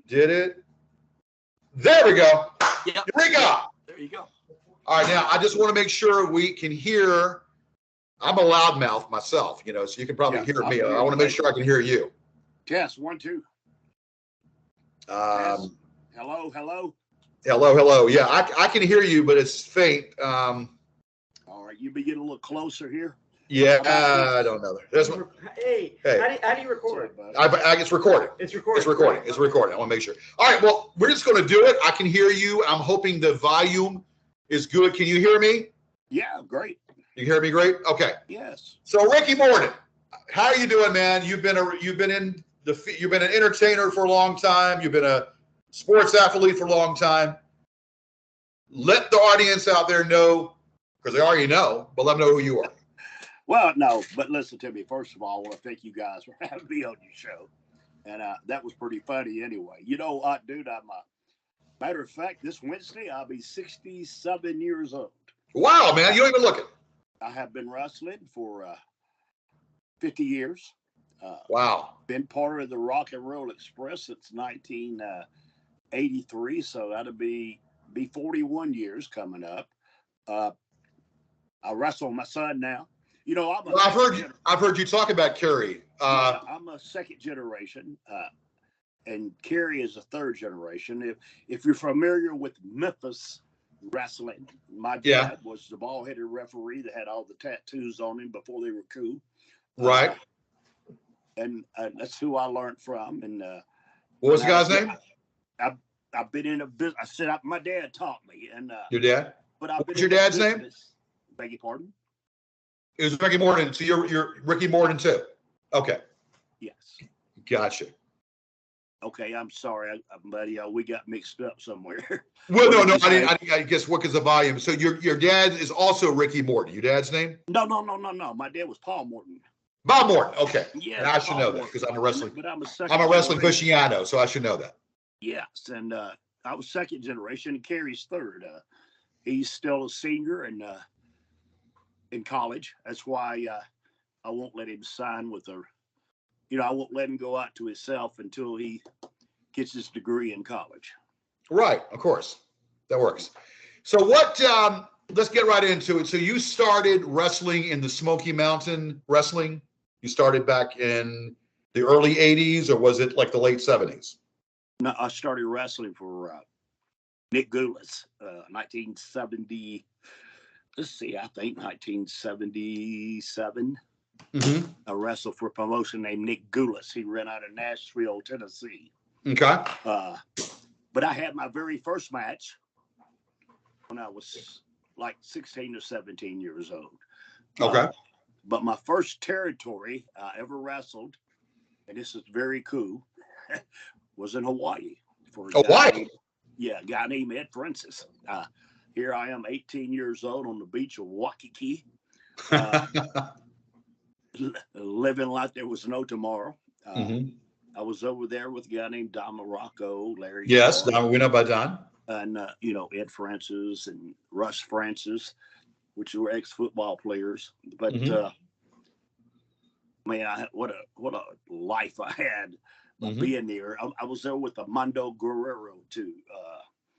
Did it? There we go. Yep. Here we go. There you go. All right, now I just want to make sure we can hear. I'm a loudmouth myself, you know, so you can probably hear me. I want to make sure I can hear you. Test 1, 2. Hello, hello. Hello, hello. Yeah, I can hear you, but it's faint. All right, you be getting a little closer here. Yeah, I don't know. Hey, how do you record? It's recording. It's recording. It's recording. It's recording. I want to make sure. All right, well, we're just going to do it. I can hear you. I'm hoping the volume is good. Can you hear me? Yeah, great. You hear me great? Okay. Yes. So Ricky Morton, how are you doing, man? You've been an entertainer for a long time. You've been a sports athlete for a long time. Let the audience out there know, because they already know, but let them know who you are. Well, no, but listen to me. First of all, I want to thank you guys for having me on your show. And that was pretty funny anyway. You know what, dude? Matter of fact, this Wednesday, I'll be 67 years old. Wow, man. You don't even look it. I have been wrestling for 50 years. Wow. Been part of the Rock and Roll Express since 1983. So that'll be 41 years coming up. I wrestle my son now. You know, I've heard you talk about Kerry. I'm a second generation, and Kerry is a third generation. If you're familiar with Memphis wrestling, my dad was the bald-headed referee that had all the tattoos on him before they were cool. Right. And that's who I learned from. And what was the guy's name? I've been in a business. I said my dad taught me. And your dad? But what's your dad's name? Beg your pardon? It was Ricky Morton. So you're Ricky Morton too. Okay. Yes. Gotcha. Okay, I'm sorry, buddy. We got mixed up somewhere. Well, no. I guess what is the volume? So your dad is also Ricky Morton. Your dad's name? No. My dad was Paul Morton. Bob Morton. Okay. Yeah. And I should know that because I'm a wrestling. But I'm a wrestling aficionado, so I should know that. Yes, and I was second generation. And Kerry's third. He's still a senior and in college. That's why I won't let him sign with I won't let him go out to himself until he gets his degree in college. Right, of course. That works. So let's get right into it. So you started wrestling in the Smoky Mountain Wrestling? You started back in the early 80s, or was it like the late 70s? No, I started wrestling for Nick Goulas, 1970. Let's see, I think 1977. Mm-hmm. I wrestled for a promotion named Nick Goulas. He ran out of Nashville, Tennessee. Okay. But I had my very first match when I was like 16 or 17 years old. Okay. But my first territory I ever wrestled, and this is very cool, was in Hawaii. Hawaii? A guy named Ed Francis. Here I am, 18 years old on the beach of Waikiki, living like there was no tomorrow. Mm-hmm. I was over there with a guy named Don Morocco, Larry. Yes, Don, we know about Don. And, Ed Francis and Russ Francis, which were ex-football players. But, man, what a life I had being there. I was there with Armando Guerrero, too.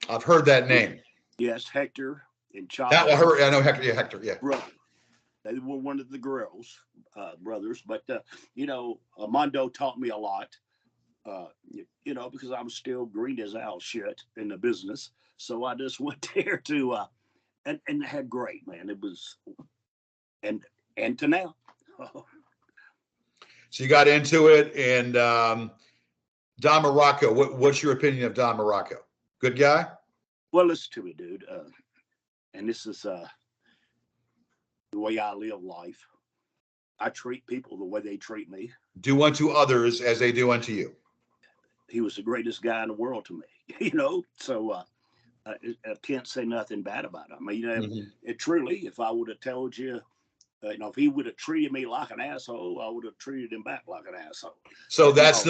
I've heard that name. Yes, Hector and Chavo. I know Hector. Yeah, Hector. Yeah. Brother. They were one of the Guerreros brothers. But, Armando taught me a lot. Because I'm still green as owl shit in the business. So I just went there to, and had great, man. It was, and to now. So you got into it, and Don Morocco, what's your opinion of Don Morocco? Good guy? Well, listen to me, dude. And this is the way I live life. I treat people the way they treat me. Do unto others as they do unto you. He was the greatest guy in the world to me, so I can't say nothing bad about him. It truly, if I would have told you, if he would have treated me like an asshole, I would have treated him back like an asshole. So that's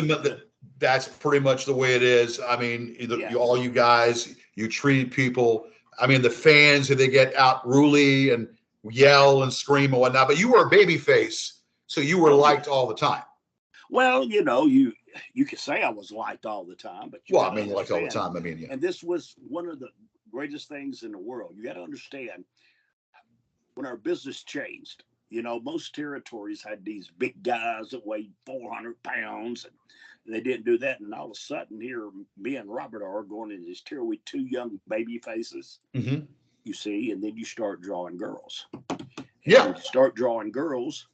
that's pretty much the way it is. I mean, all you guys, you treat people. I mean, the fans, they get outrully and yell and scream and whatnot, but you were a baby face, so you were liked all the time. Well, you could say I was liked all the time, but well, I mean, like all the time. I mean, yeah. And this was one of the greatest things in the world. You got to understand when our business changed. Most territories had these big guys that weighed 400 pounds, and they didn't do that. And all of a sudden, here, me and Robert are going into this territory with two young baby faces, you see, and then you start drawing girls. Yeah. When you start drawing girls,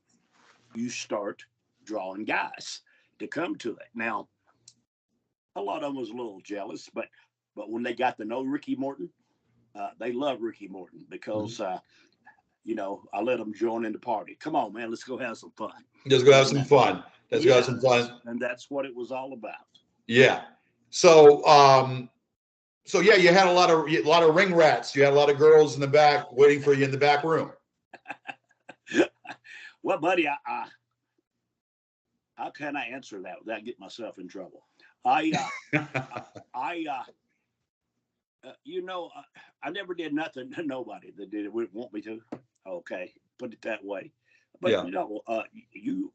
you start drawing guys to come to it. Now, a lot of them was a little jealous, but when they got to know Ricky Morton, they love Ricky Morton because, I let them join in the party. Come on, man, let's go have some fun. Let's go have some fun. Let's go have some fun. And that's what it was all about. Yeah. So, yeah, you had a lot of ring rats. You had a lot of girls in the back waiting for you in the back room. Well, buddy, how can I answer that without getting myself in trouble? I never did nothing to nobody that did it would want me to. Okay, put it that way. But yeah. You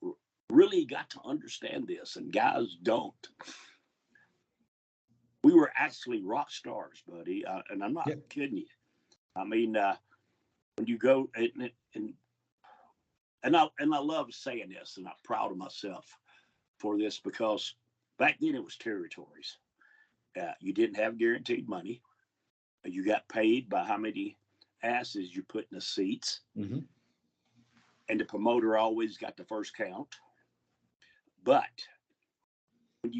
really got to understand this, and guys don't. We were actually rock stars, buddy, and I'm not kidding you. I mean, when you go and I love saying this, and I'm proud of myself for this because back then it was territories. You didn't have guaranteed money. You got paid by how many asses you put in the seats. Mm-hmm. And the promoter always got the first count. But when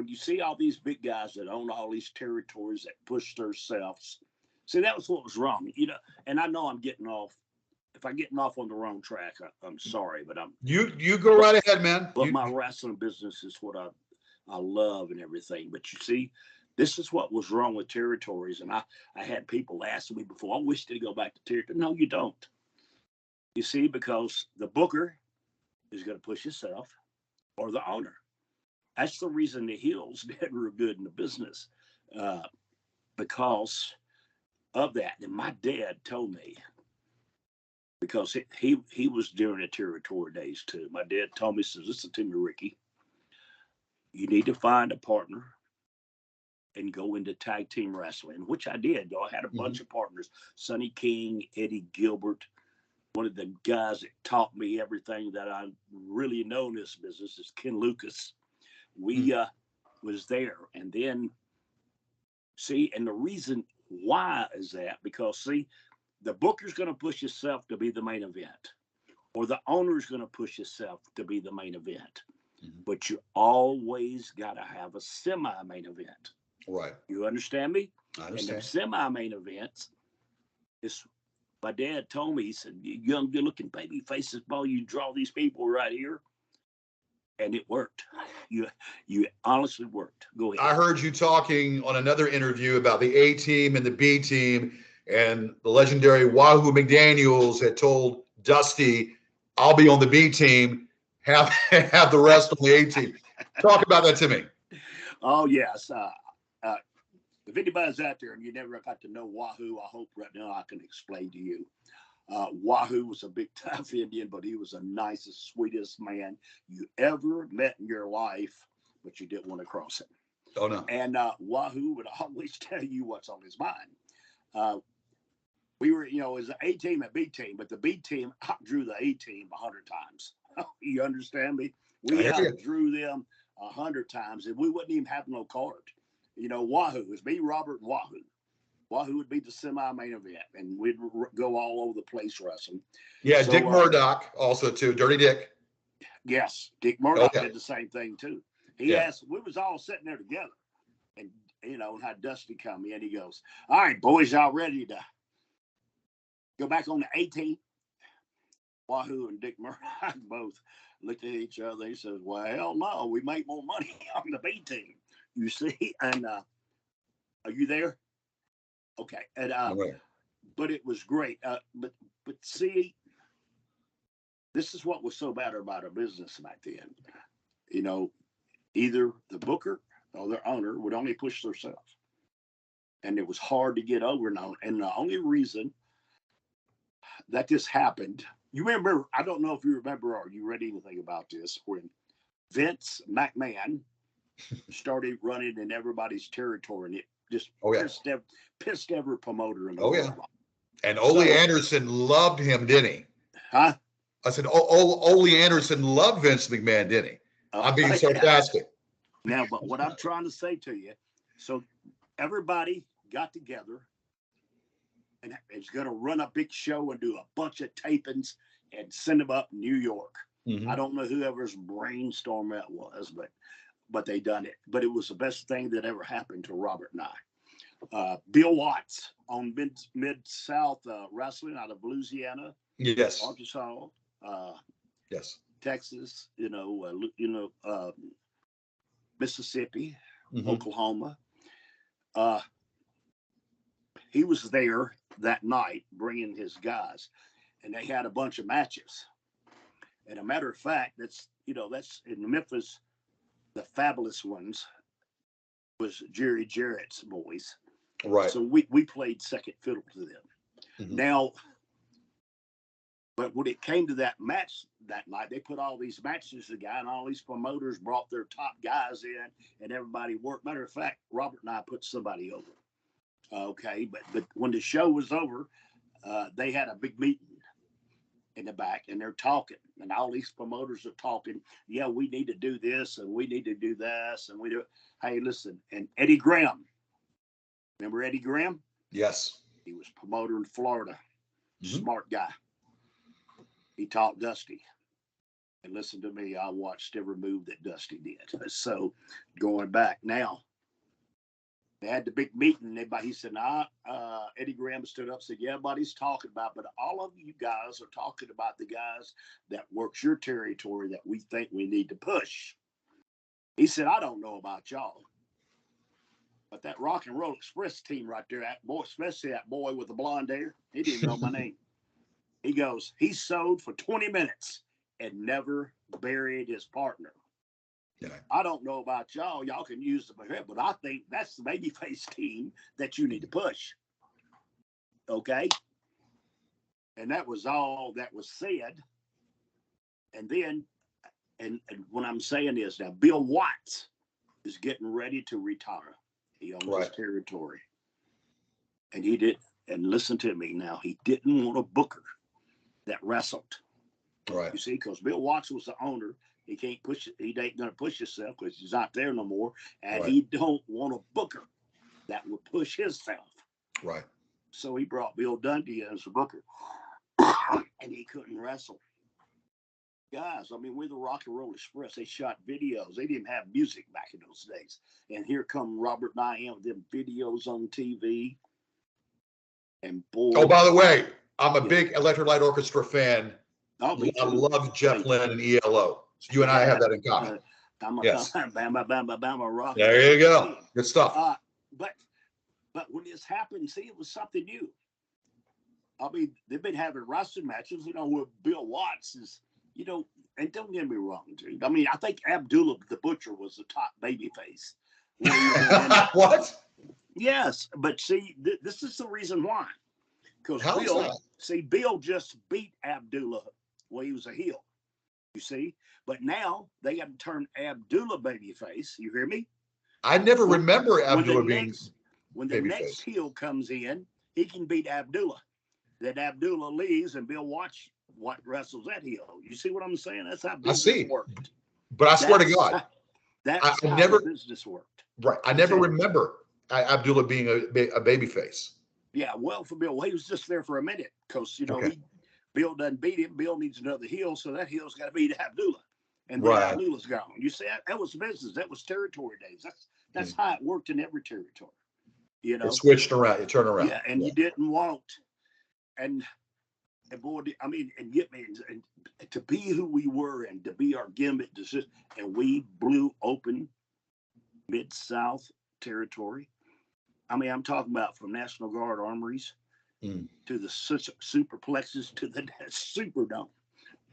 you see all these big guys that own all these territories that push themselves, see, that was what was wrong. And I know I'm getting off. If I'm getting off on the wrong track, I'm sorry, but You go right ahead, man. But my wrestling business is what I love and everything. But you see, this is what was wrong with territories. And I had people ask me before, I wish to go back to territory. No, you don't. You see, because the booker is going to push himself or the owner. That's the reason the heels did real good in the business because of that. And my dad told me, because he was during the territory days too. My dad told me, says, listen to me, Ricky, you need to find a partner and go into tag team wrestling, which I did. I had a bunch of partners, Sonny King, Eddie Gilbert. One of the guys that taught me everything that I really know in this business is Ken Lucas. We was there. And then, see, and the reason why is that, because, see, the booker's going to push himself to be the main event, or the owner's going to push himself to be the main event. But you always got to have a semi-main event. Right. You understand me? I understand. And the semi-main events is, my dad told me, he said, you young, good-looking baby faces, boy, you draw these people right here. And it worked. You honestly worked. Go ahead. I heard you talking on another interview about the A team and the B team, and the legendary Wahoo McDaniels had told Dusty, I'll be on the B team, have the rest on the A team. Talk about that to me. Oh, yes. If anybody's out there and you never got to know Wahoo, I hope right now I can explain to you. Wahoo was a big tough Indian, but he was the nicest, sweetest man you ever met in your life, but you didn't want to cross him. Oh, no. And Wahoo would always tell you what's on his mind. We were, it was an A team and B team, but the B team outdrew the A team 100 times. You understand me? We outdrew them 100 times, and we wouldn't even have no card. Wahoo was me, Robert, and Wahoo. Wahoo would be the semi-main event, and we'd go all over the place wrestling. Yeah, so, Dick Murdoch also too, Dirty Dick. Yes, Dick Murdoch did the same thing too. He asked, we was all sitting there together, and had Dusty come in. He goes, "All right, boys, y'all ready to go back on the A team?" Wahoo and Dick Murdoch both looked at each other. They said, "Well, hell no, we make more money on the B team." You see, and are you there? Okay, and but it was great. But see, this is what was so bad about our business back then. Either the booker or their owner would only push themselves, and it was hard to get over. Now, and the only reason that this happened, you remember? I don't know if you remember or you read anything about this when Vince McMahon started running in everybody's territory, and it just pissed every promoter in the world off. And Ole Anderson loved him, didn't he? Huh? I said, Ole Anderson loved Vince McMahon, didn't he? I'm being sarcastic. Now, but what I'm trying to say to you, so everybody got together and is going to run a big show and do a bunch of tapings and send them up in New York. I don't know whoever's brainstorm that was, but they done it. But it was the best thing that ever happened to Robert and I. Bill Watts on Mid-South Wrestling out of Louisiana, Arkansas, Texas, Mississippi, Oklahoma. He was there that night bringing his guys, and they had a bunch of matches. And a matter of fact, that's in Memphis, the Fabulous Ones was Jerry Jarrett's boys. Right. So we played second fiddle to them. Now, but when it came to that match that night, they put all these matches together, and all these promoters brought their top guys in, and everybody worked. Matter of fact, Robert and I put somebody over. Okay, but when the show was over, they had a big meeting in the back, and they're talking, and all these promoters are talking. Yeah, we need to do this, and we need to do this, and we do. Hey, listen, and Eddie Graham. Remember Eddie Graham? Yes. He was promoter in Florida. Smart guy. He taught Dusty. And listen to me, I watched every move that Dusty did. So going back now, they had the big meeting. He said, Eddie Graham stood up and said, yeah, everybody's talking about, but all of you guys are talking about the guys that works your territory that we think we need to push. He said, I don't know about y'all, but that Rock and Roll Express team right there, that boy, especially that boy with the blonde hair, he didn't know my name. He goes, he sewed for 20 minutes and never buried his partner. Yeah. I don't know about y'all. Y'all can use the head, but I think that's the babyface team that you need to push. Okay? And that was all that was said. And then, and what I'm saying is now Bill Watts is getting ready to retire. He owns his territory. And he did, and listen to me now, he didn't want a booker that wrestled. Right. You see, because Bill Watts was the owner. He can't push it. He ain't going to push himself because he's not there no more. And he don't want a booker that would push himself. Right. So he brought Bill Dundee as a booker. And he couldn't wrestle. Guys, I mean, we're the Rock and Roll Express. They shot videos. They didn't have music back in those days. And here come Robert and I in with them videos on TV. And boy. Oh, by the way, I'm a big Electric Light Orchestra fan. I love Jeff Lynne and ELO. So you and I have that in common. Yes. Bama rock. There you go. Good stuff. But when this happened, see, it was something new. I mean, they've been having wrestling matches, with Bill Watts is, and don't get me wrong, dude. I mean, I think Abdullah the Butcher was the top babyface. What? Yes, but see, this is the reason why. Because Bill just beat Abdullah when he was a heel. You see? But now they got to turn Abdullah babyface. You hear me? I never remember Abdullah being when the next heel comes in, he can beat Abdullah. Then Abdullah leaves and Bill Watts wrestles that heel. You see what I'm saying? That's how business worked. But I swear to God, that's how the business worked. Right. I never remember Abdullah being a babyface. Yeah, well, for Bill, he was just there for a minute because, Bill doesn't beat him. Bill needs another heel, so that heel's got to beat Abdullah. And then Abdullah's gone. You see, that was business. That was territory days. That's how it worked in every territory. It switched around. It turned around. Yeah, and you didn't want, and boy, I mean, and get me, and to be who we were and to be our gimmick, and we blew open Mid-South territory. I mean, I'm talking about from National Guard armories to the superplexes to the Superdome.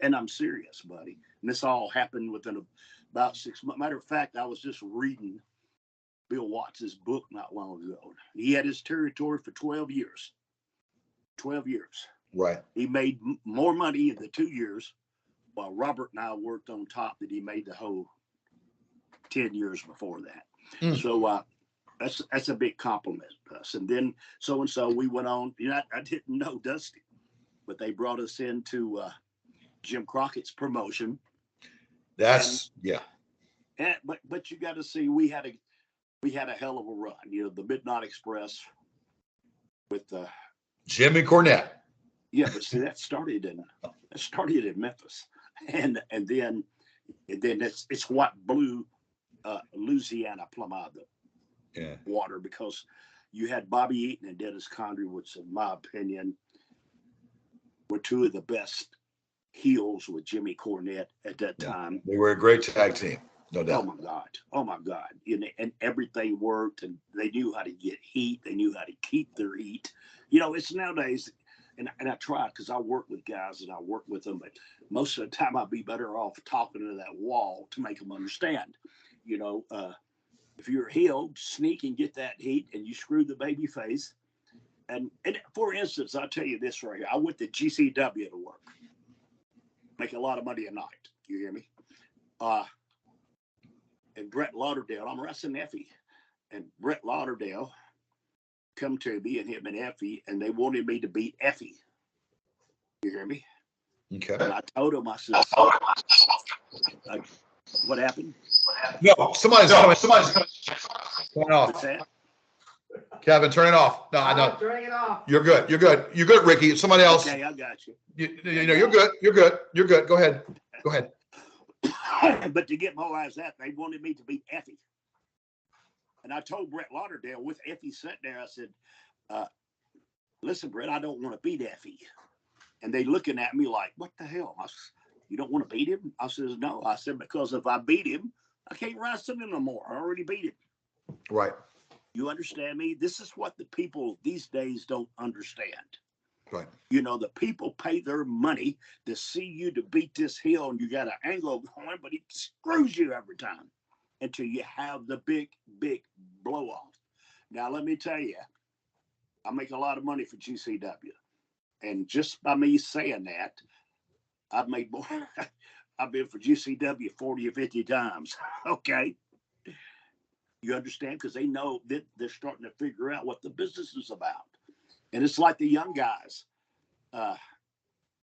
And I'm serious, buddy. And this all happened within about 6 months. Matter of fact, I was just reading Bill Watts' book not long ago. He had his territory for 12 years. 12 years. Right. He made more money in the 2 years while Robert and I worked on top than he made the whole 10 years before that. Mm. So that's a big compliment to us. And then so we went on. You know, I didn't know Dusty, but they brought us into Jim Crockett's promotion. But you got to see, we had a hell of a run. You know, the Midnight Express with Jimmy Cornette. Yeah, but see, that started in Memphis, and then it's what blew Louisiana plumb out of the water, because you had Bobby Eaton and Dennis Condrey, which, in my opinion, were two of the best heels with Jimmy Cornette at that time. They were a great tag team, no doubt. Oh my God! And everything worked, and they knew how to get heat. They knew how to keep their heat. You know, it's nowadays. And I try, because I work with guys and I work with them, but most of the time I'd be better off talking to that wall to make them understand. You know, if you're a heel, sneak and get that heat, and you screw the baby face. And for instance, I'll tell you this right here. I went to GCW to work, make a lot of money a night. You hear me? And Brett Lauderdale, I'm wrestling Effie, and Brett Lauderdale come to me, and him and Effie, and they wanted me to beat Effie. You hear me? Okay. And I told him, I said, what happened? No, somebody's coming. Turn it off. What's that? Kevin, turn it off. No, I know. Turning it off. You're good. You're good, Ricky. Somebody else. Okay, I got you. You know, you're good. Go ahead. But to get more as that, they wanted me to beat Effie. And I told Brett Lauderdale, with Effie sitting there, I said, listen, Brett, I don't want to beat Effie. And they looking at me like, what the hell? I said, you don't want to beat him? I says, no. I said, because if I beat him, I can't wrestle him no more. I already beat him. Right. You understand me? This is what the people these days don't understand. Right. You know, the people pay their money to see you to beat this heel, and you got an angle going, but he screws you every time until you have the big blow off. Now, let me tell you, I make a lot of money for GCW. And just by me saying that, I've made more. I've been for GCW 40 or 50 times. Okay. You understand? Because they know that they're starting to figure out what the business is about. And it's like the young guys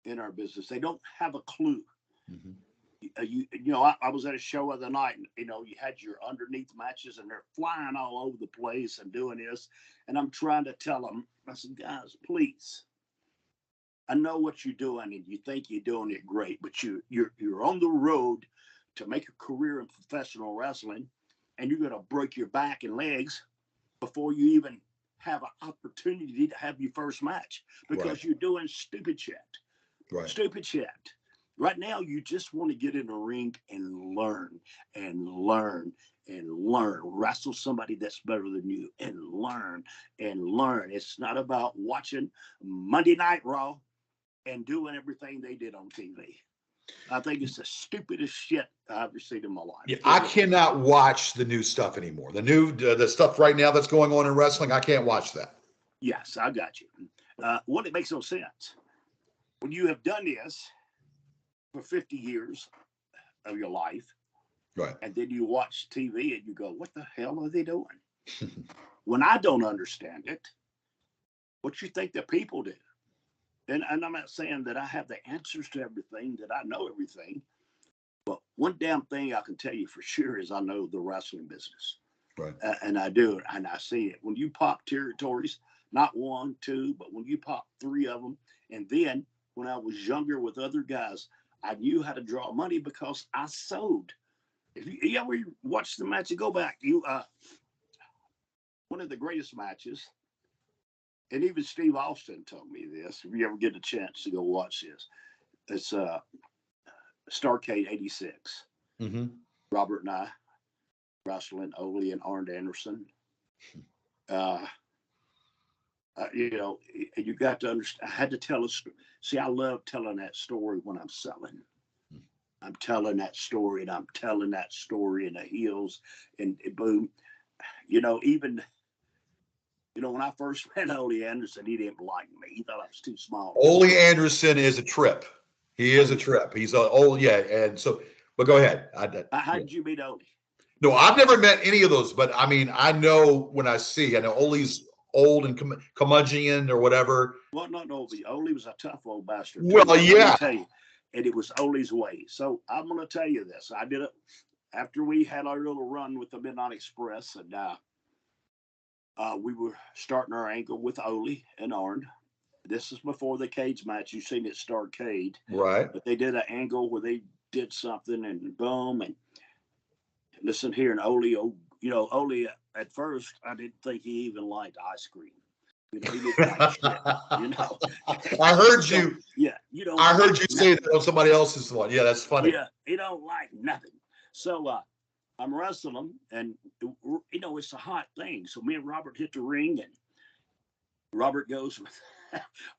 in our business. They don't have a clue. Mm-hmm. You know, I was at a show the other night, and, you know, you had your underneath matches, and they're flying all over the place and doing this. And I'm trying to tell them, I said, guys, please, I know what you're doing, and you think you're doing it great, but you're on the road to make a career in professional wrestling, and you're going to break your back and legs before you even have an opportunity to have your first match, because you're doing stupid shit. Right. Stupid shit. Right now, you just want to get in the ring and learn and learn and learn. Wrestle somebody that's better than you and learn and learn. It's not about watching Monday Night Raw and doing everything they did on TV. I think it's the stupidest shit I've ever seen in my life. Yeah, I cannot watch the new stuff anymore. The stuff right now that's going on in wrestling, I can't watch that. Yes, I got you. Well, it makes no sense. When you have done this for 50 years of your life, right, and then you watch TV and you go, what the hell are they doing? When I don't understand it, what you think the people do? And I'm not saying that I have the answers to everything, that I know everything, but one damn thing I can tell you for sure is I know the wrestling business. Right. And I do, and I see it. When you pop territories, not 1, 2, but when you pop 3 of them, and then when I was younger with other guys, I knew how to draw money because I sold. If you ever watch the match, go back. One of the greatest matches, and even Steve Austin told me this. If you ever get a chance to go watch this, it's Starrcade '86. Mm-hmm. Robert and I wrestling Ole and Arn Anderson. You know, you got to understand. I had to tell a story. See, I love telling that story when I'm selling. I'm telling that story, and I'm telling that story in the heels, and boom. You know, even, you know, when I first met Ole Anderson, he didn't like me. He thought I was too small. Ole Anderson is a trip. He is a trip. He's a old, yeah. And so, but go ahead. How did you meet Ole? No, I've never met any of those, but I mean, I know when I know Ole's old and curmudgeon or whatever. Well, not Ole. Ole was a tough old bastard. Well, Let yeah. me tell you, and it was Ole's way. So I'm going to tell you this. I did it after we had our little run with the Midnight Express, and we were starting our angle with Ole and Arn. This is before the cage match. You've seen it Starcade. Right. But they did an angle where they did something and boom. And listen here, and Ole, Ole, at first, I didn't think he even liked ice cream. He didn't like shit, I heard you. Yeah. I heard you say that on somebody else's one. Yeah, that's funny. Yeah. He don't like nothing. So I'm wrestling him, and, it's a hot thing. So me and Robert hit the ring, and Robert goes with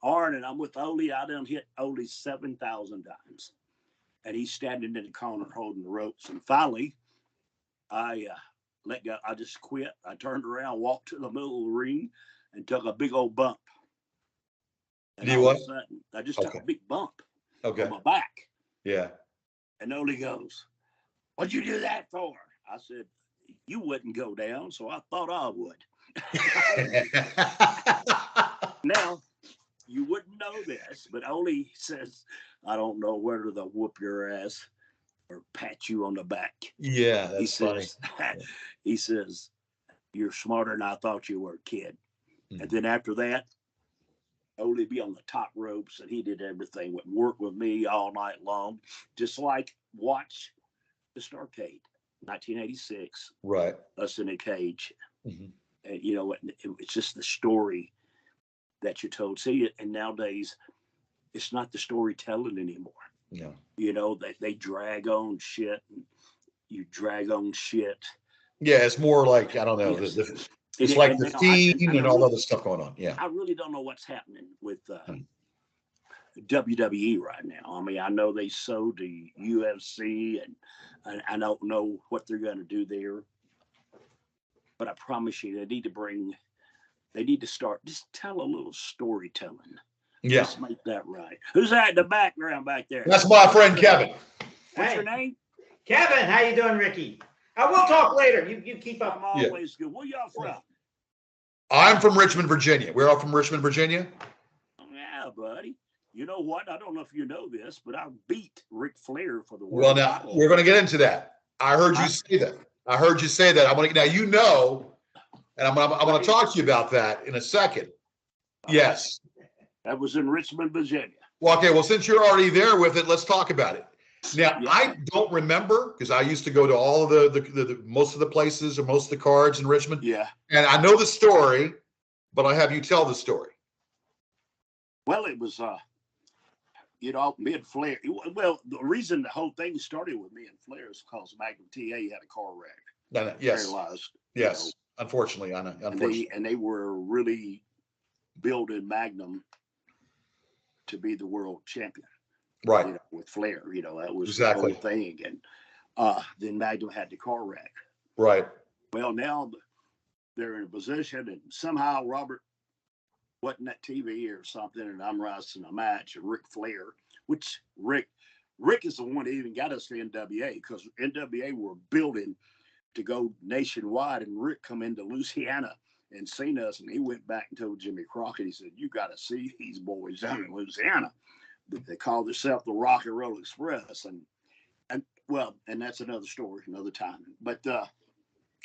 Arn, and I'm with Ole. I done hit Ole 7,000 times. And he's standing in the corner holding the ropes. And finally, I let go. I just quit. I turned around, walked to the middle of the ring, and took a big old bump. And you what? I just took a big bump on my back. Yeah. And Ole goes, "What'd you do that for?" I said, "You wouldn't go down, so I thought I would." Now, you wouldn't know this, but Ole says, "I don't know whether to whoop your ass or pat you on the back." Yeah, that's funny. He says, "You're smarter than I thought you were, kid." Mm-hmm. And then after that, Ole be on the top ropes, and he did everything. Would work with me all night long, just like watch the Starcade, 1986. Right. Us in a cage. Mm-hmm. And, it's just the story that you told. See, and nowadays, it's not the storytelling anymore. No. They drag on shit. And you drag on shit. Yeah, it's more like, I don't know. Yes. It's like the theme and all other stuff going on. Yeah. I really don't know what's happening with WWE right now. I mean, I know they sold the UFC, and I don't know what they're going to do there. But I promise you, they need to start, just tell a little storytelling. Yeah. Let's make that right. Who's that in the background back there? That's my friend Kevin. What's your name? Kevin. How you doing, Ricky? We'll talk later. You keep up. I'm always good. Where y'all from? I'm from Richmond, Virginia. We're all from Richmond, Virginia. Yeah, buddy. You know what? I don't know if you know this, but I beat Ric Flair for the world. Well, now we're going to get into that. I heard you say that. I want to. Now and I'm going to talk to you about that in a second. Yes. That was in Richmond, Virginia. Well, okay. Well, since you're already there with it, let's talk about it. Now, yeah. I don't remember because I used to go to all of the most of the places or most of the cards in Richmond. Yeah. And I know the story, but I'll have you tell the story. Well, it was, me and Flair. Well, the reason the whole thing started with me and Flair is because Magnum TA had a car wreck. Yes. Paralyzed. Yes. Unfortunately, unfortunately. And they were really building Magnum to be the world champion. Right. With Flair, that was exactly the whole thing. And then Magnum had the car wreck. Right. Well, now they're in a position, and somehow Robert wasn't at TV or something, and I'm wrestling a match, and Ric Flair, which Rick is the one that even got us to NWA, because NWA were building to go nationwide, and Rick come into Louisiana and seen us, and he went back and told Jimmy Crockett, he said, "You got to see these boys down in Louisiana." They called themselves the Rock and Roll Express, and that's another story, another time. But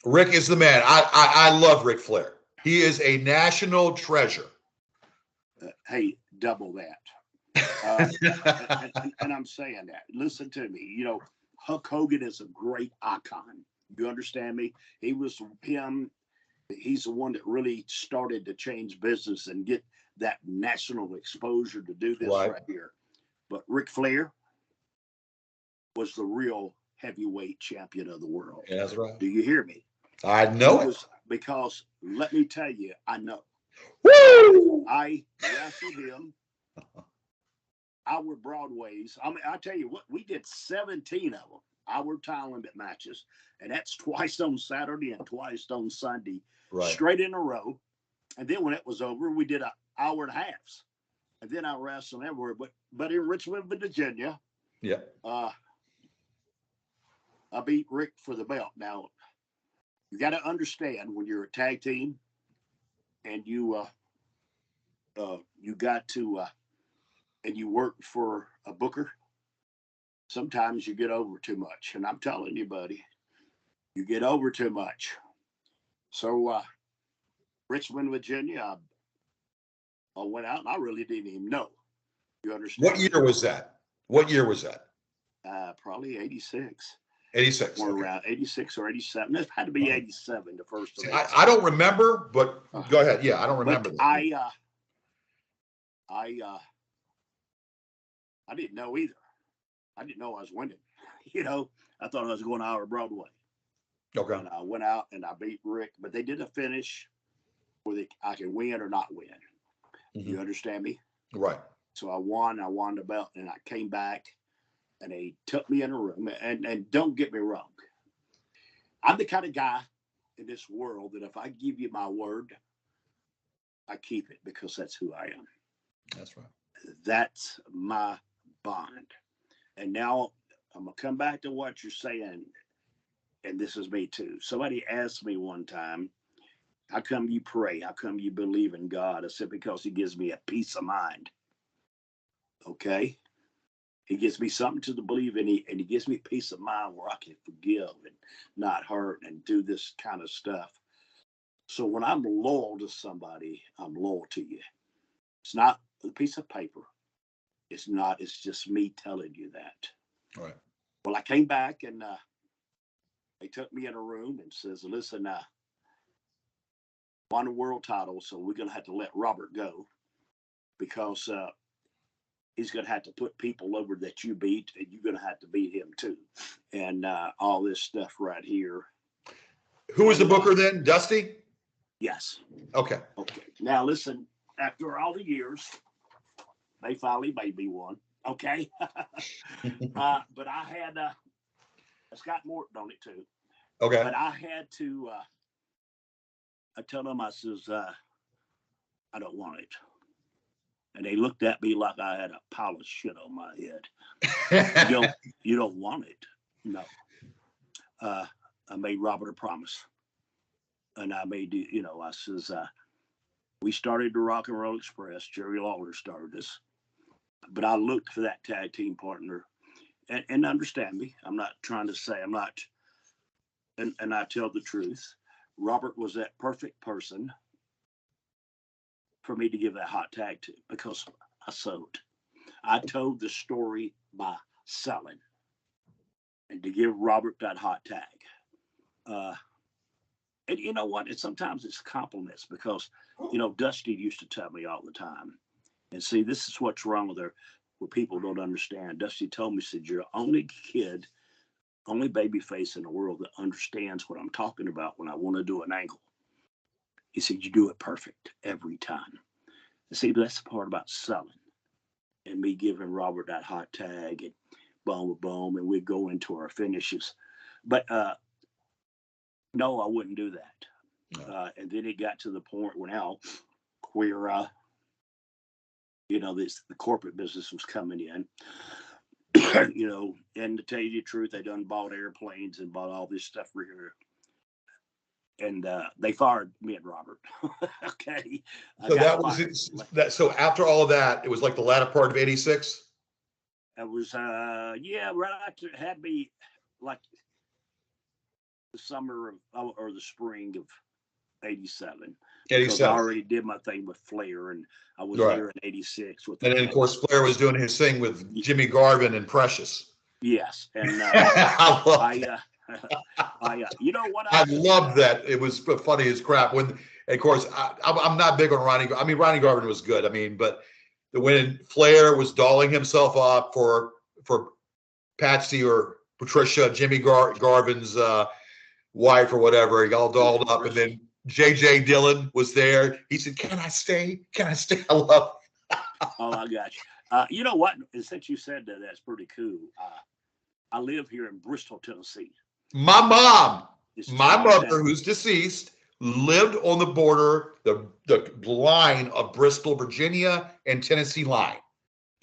Rick is the man. I love Ric Flair. He is a national treasure. Hey, double that. And I'm saying that. Listen to me. Hulk Hogan is a great icon. You understand me? He's the one that really started to change business and get that national exposure to do this right here. But Ric Flair was the real heavyweight champion of the world. Yeah, that's right. Do you hear me? I know it. Because let me tell you, I know. Woo! I wrestled him. Our Broadways. I mean, I tell you what, we did 17 of them. Our time limit matches, and that's twice on Saturday and twice on Sunday, straight in a row. And then when it was over, we did an hour and a half. And then I wrestled everywhere, but in Richmond, Virginia, I beat Rick for the belt. Now You got to understand when you're a tag team and you got to and you work for a booker, sometimes you get over too much. And I'm telling you, buddy, you get over too much. So Richmond, Virginia, I went out and I really didn't even know. You understand? What year was that? What year was that? Probably 86. 86. Or Okay. around 86 or 87. It had to be 87, the first of See, it. I don't remember, but go ahead. Yeah, I don't remember. But That. I didn't know either. I didn't know I was winning. You know, I thought I was going out of Broadway. Okay. And I went out and I beat Rick, but they did a finish where I could win or not win. Mm-hmm. You understand me? Right. So I won the belt, and I came back and they took me in a room. And don't get me wrong, I'm the kind of guy in this world that if I give you my word, I keep it, because that's who I am. That's right. That's my bond. And now I'm going to come back to what you're saying. And this is me too. Somebody asked me one time, how come you pray? How come you believe in God? I said, because he gives me a peace of mind. Okay. He gives me something to believe in, and he gives me peace of mind where I can forgive and not hurt and do this kind of stuff. So when I'm loyal to somebody, I'm loyal to you. It's not a piece of paper. It's not. It's just me telling you that. All right. Well, I came back and they took me in a room and says, listen, won a world title, so we're going to have to let Robert go, because he's going to have to put people over that you beat, and you're going to have to beat him too. And all this stuff right here. Who was the booker then? Dusty? Yes. Okay. Okay. Now listen, after all the years, they finally made me one. Okay. But I had Scott Morton on it too. Okay. But I had to, I told them, I says, I don't want it. And they looked at me like I had a pile of shit on my head. You don't want it. No. I made Robert a promise. And I made, I says, we started the Rock and Roll Express. Jerry Lawler started us. But I looked for that tag team partner. And understand me, I'm not trying to say I'm not, and I tell the truth. Robert was that perfect person for me to give that hot tag to, because I sold. I told the story by selling, and to give Robert that hot tag. And you know what? And sometimes it's compliments, because, Dusty used to tell me all the time. And see, this is what's wrong with her, what people don't understand. Dusty told me, said, you're the only kid, only baby face in the world that understands what I'm talking about when I want to do an angle. He said, you do it perfect every time. And see, that's the part about selling, and me giving Robert that hot tag, and boom, boom, and we go into our finishes. But no, I wouldn't do that. No. And then it got to the point where now, where the corporate business was coming in. And to tell you the truth, they done bought airplanes and bought all this stuff for here. And they fired me and Robert. Okay. So that was it. So after all of that, it was like the latter part of 86? It was, right after, it had to be like the summer of, or the spring of 87. 87. Because I already did my thing with Flair, and I was there in 86 with. And then of course Flair was doing his thing with Jimmy Garvin and Precious. Yes, and I love you know what? I loved that. It was funny as crap. When, of course, I'm not big on Ronnie. I mean, Ronnie Garvin was good. I mean, but when Flair was dolling himself up for Patsy or Patricia, Jimmy Garvin's wife or whatever, he all dolled up, and then J.J. Dillon was there. He said, "Can I stay? Can I stay?" I love it. Oh, I got you. You know what? Since you said that, that's pretty cool. I live here in Bristol, Tennessee. My mother, who's deceased, lived on the border, the line of Bristol, Virginia, and Tennessee line.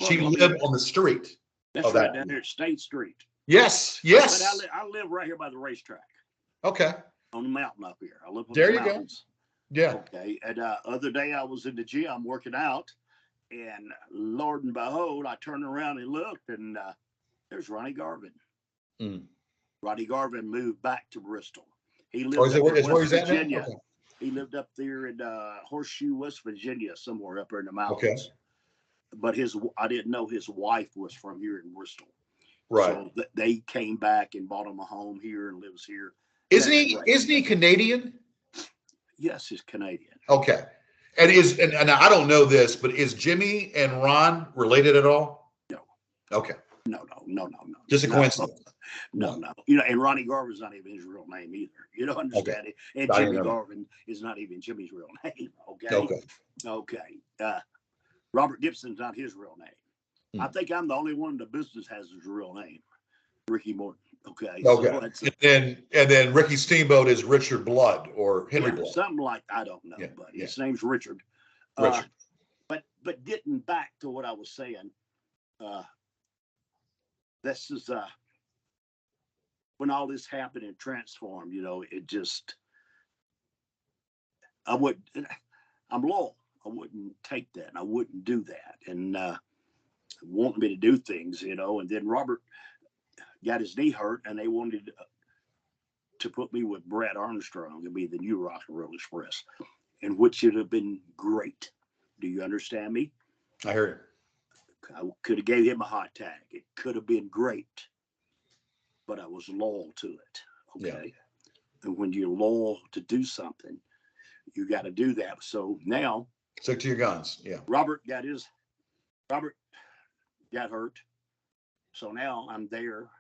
She lived on the street. That's down there at State Street. Yes. But I live right here by the racetrack. Okay. on the mountain up here. I live on There the you go. mountains. Yeah. Okay. And other day I was in the gym working out, and Lord and behold, I turned around and looked, and there's Ronnie Garvin. Mm. Ronnie Garvin moved back to Bristol. He Or lived is it up in where West he's at now? Virginia. Okay. He lived up there in Horseshoe, West Virginia, somewhere up there in the mountains. Okay. But I didn't know his wife was from here in Bristol. Right. So they came back and bought him a home here and lives here. Isn't That's he? great. Isn't he Canadian? Yes, he's Canadian. Okay. And and I don't know this, but is Jimmy and Ron related at all? No. Okay. No. Just a coincidence. No. You know, and Ronnie Garvin's not even his real name either. You don't understand it. And I didn't Jimmy know that. Garvin is not even Jimmy's real name. Okay. Okay. Robert Gibson's not his real name. I think I'm the only one in the business has his real name, Ricky Morton. Okay. Okay. So and then Ricky Steamboat is Richard Blood or Henry Blood. something like I don't know, Yeah, but his name's Richard. Richard. But getting back to what I was saying, this is when all this happened and transformed. You know, it just I'm loyal. I wouldn't take that, and I wouldn't do that, and wanting me to do things, you know. And then Robert got his knee hurt, and they wanted to put me with Brad Armstrong and be the new Rock and Roll Express, and which should have been great. Do you understand me? I hear you. I could have gave him a hot tag. It could have been great, but I was loyal to it. Okay. Yeah. And when you're loyal to do something, you got to do that. So now, stick to your guns. Yeah. Robert got hurt. So now I'm there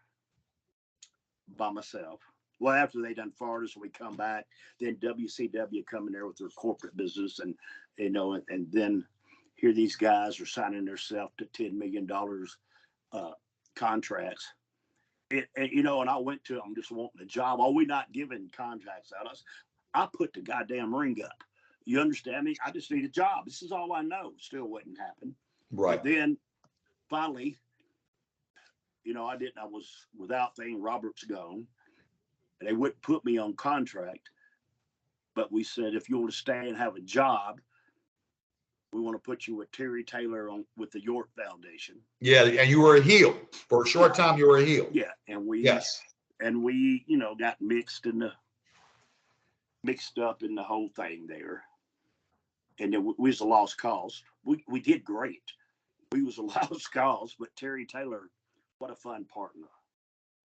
by myself. Well, after they done fired us, we come back. Then WCW come in there with their corporate business, and you know, and then here these guys are signing themselves to $10 million contracts. You know, and I went to them just wanting a job. Oh, we're not giving contracts out. I put the goddamn ring up. You understand me? I just need a job. This is all I know. Still wouldn't happen. Right. But then finally, you know, I was without thing. Robert's gone. They wouldn't put me on contract, but we said, if you want to stay and have a job, we want to put you with Terry Taylor with the York Foundation. Yeah, and you were a heel for a short time. You were a heel. Yeah, and we you know, got mixed up in the whole thing there, and then we was a lost cause. We did great. We was a lost cause, but Terry Taylor, what a fun partner.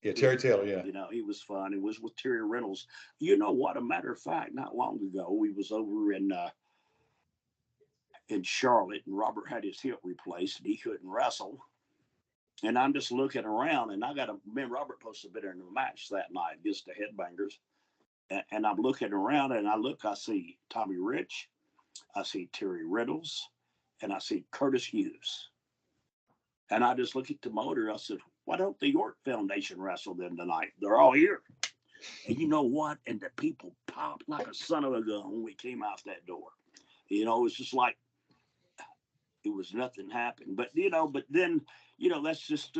Yeah, Terry Taylor, yeah. You know, he was fun. He was with Terry Reynolds. You know what? A matter of fact, not long ago, we was over in Charlotte, and Robert had his hip replaced, and he couldn't wrestle. And I'm just looking around, and me and Robert supposed to have been in a match that night against the Headbangers. And I'm looking around, and I see Tommy Rich, I see Terry Reynolds, and I see Curtis Hughes. And I just look at the motor. I said, why don't the York Foundation wrestle them tonight? They're all here. And you know what? And the people popped like a son of a gun when we came out that door. You know, it was just like it was nothing happened. But then, you know, that's just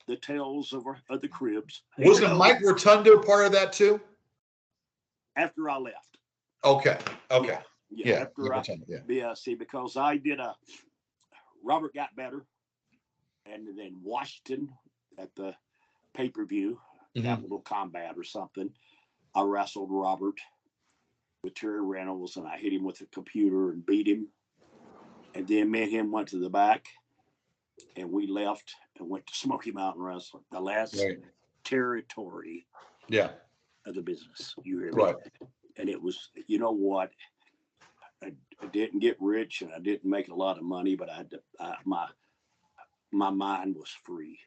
the tales of the cribs. Wasn't Mike Rotundo part of that too? After I left. Okay. Yeah. See, because I did Robert got better. And then Washington at the pay-per-view, Capital Combat or something, I wrestled Robert with Terry Reynolds, and I hit him with a computer and beat him. And then me and him went to the back, and we left and went to Smoky Mountain Wrestling, the last territory of the business. You hear me? Right. And it was, you know what? I didn't get rich, and I didn't make a lot of money, but my mind was free,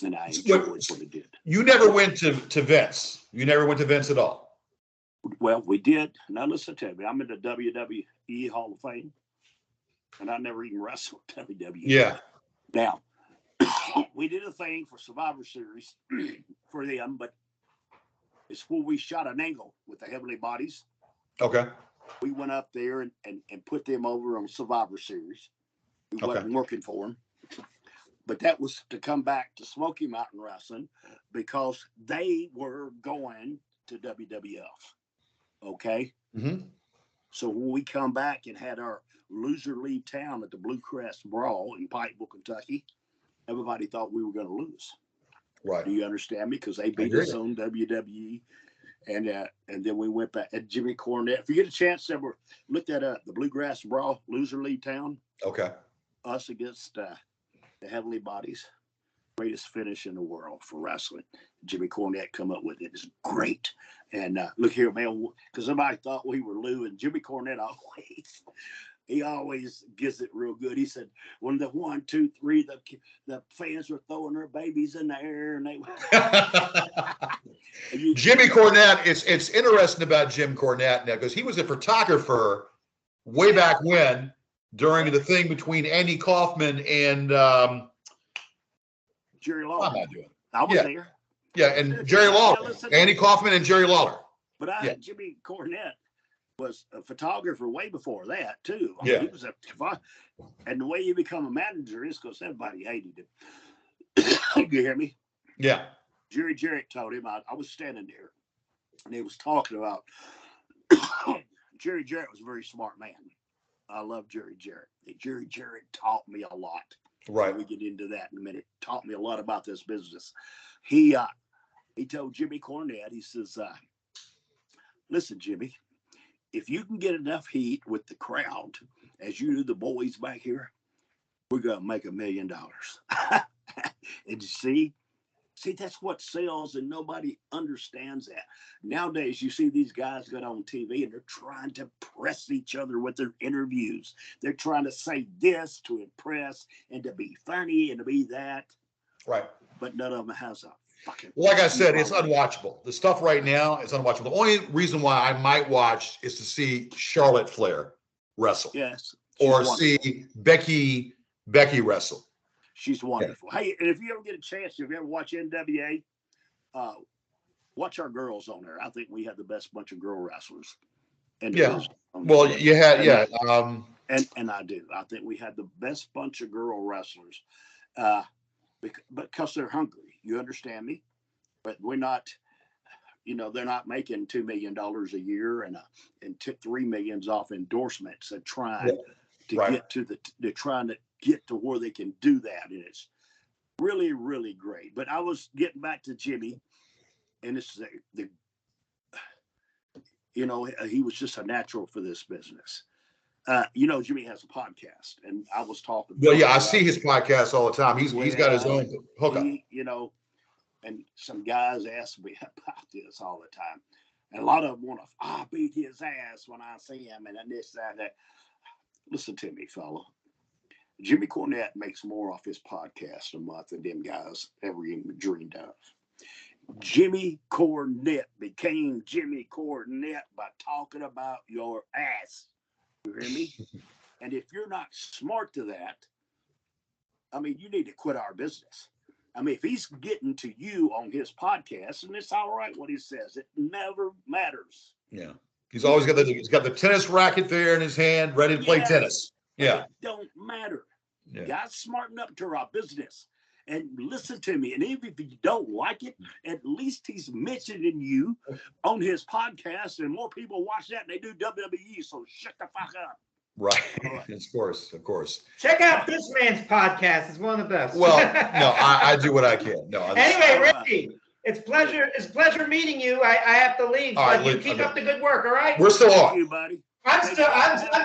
and I enjoyed what it did. You never went to Vince. You never went to Vince at all. Well, we did. Now listen to me. I'm in the WWE Hall of Fame, and I never even wrestled WWE. Yeah. Now, we did a thing for Survivor Series for them, but it's where we shot an angle with the Heavenly Bodies. Okay. We went up there and put them over on Survivor Series. We wasn't working for them. But that was to come back to Smoky Mountain Wrestling because they were going to WWF. Okay. Mm-hmm. So when we come back and had our loser leave town at the Blue Crest Brawl in Pikeville, Kentucky, everybody thought we were going to lose. Right. Do you understand me? Because they beat us on WWE. And then we went back at Jimmy Cornette. If you get a chance, ever look that up, the Bluegrass Brawl, loser leave town. Okay. Us against the Heavenly Bodies. Greatest finish in the world for wrestling. Jimmy Cornette come up with it. It's great. And look here, man, because somebody thought we were Lou, and Jimmy Cornette always gets it real good. He said, when the 1, 2, 3, the fans were throwing their babies in the air, and they Jimmy Cornette, it's interesting about Jim Cornette now, because he was a photographer way back when, during the thing between Andy Kaufman and Jerry Lawler. What am I doing? I was there. Yeah, and Jerry Lawler. Andy Kaufman and Jerry Lawler. But Jimmy Cornette was a photographer way before that, too. I Yeah. mean, he was and the way you become a manager is because everybody hated him. You hear me? Yeah. Jerry Jarrett told him, I was standing there, and he was talking about Jerry Jarrett was a very smart man. I love Jerry Jarrett. Jerry Jarrett taught me a lot. Right. We get into that in a minute. Taught me a lot about this business. He told Jimmy Cornette, he says, listen, Jimmy, if you can get enough heat with the crowd, as you do the boys back here, we're going to make $1 million. And see, that's what sells, and nobody understands that. Nowadays, you see these guys get on TV, and they're trying to press each other with their interviews. They're trying to say this to impress and to be funny and to be that. Right. But none of them has a fucking... Like I said, it's unwatchable. The stuff right now is unwatchable. The only reason why I might watch is to see Charlotte Flair wrestle. Yes. Or see Becky wrestle. She's wonderful. Yeah. Hey, and if you ever get a chance, if you ever watch NWA, watch our girls on there. I think we have the best bunch of girl wrestlers. Well, you had, And I do. I think we had the best bunch of girl wrestlers because they're hungry. You understand me? But we're not, they're not making $2 million a year and took $3 million off endorsements and trying to get to they're trying to get to where they can do that. And it's really, really great. But I was getting back to Jimmy, and it's he was just a natural for this business. Jimmy has a podcast, and I was talking. Well, yeah, I see his podcast all the time. He's got his own hookup. And some guys ask me about this all the time. And a lot of them want to, beat his ass when I see him, and this, that. Listen to me, fella. Jimmy Cornette makes more off his podcast a month than them guys ever even dreamed of. Jimmy Cornette became Jimmy Cornette by talking about your ass. You hear me? And if you're not smart to that, you need to quit our business. If he's getting to you on his podcast, and it's all right what he says, it never matters. Yeah. He's always got the tennis racket there in his hand, ready to play tennis. Yeah. It don't matter. Yeah. Guys, smarten up to our business and listen to me. And even if you don't like it, at least he's mentioning you on his podcast, and more people watch that than they do WWE. So shut the fuck up. Right. Of course. Check out this man's podcast. It's one of the best. Well, no, I do what I can. No. Anyway, Ricky, it's pleasure meeting you. I have to leave, but you keep up the good work. All right. We're still on. You, buddy. I'm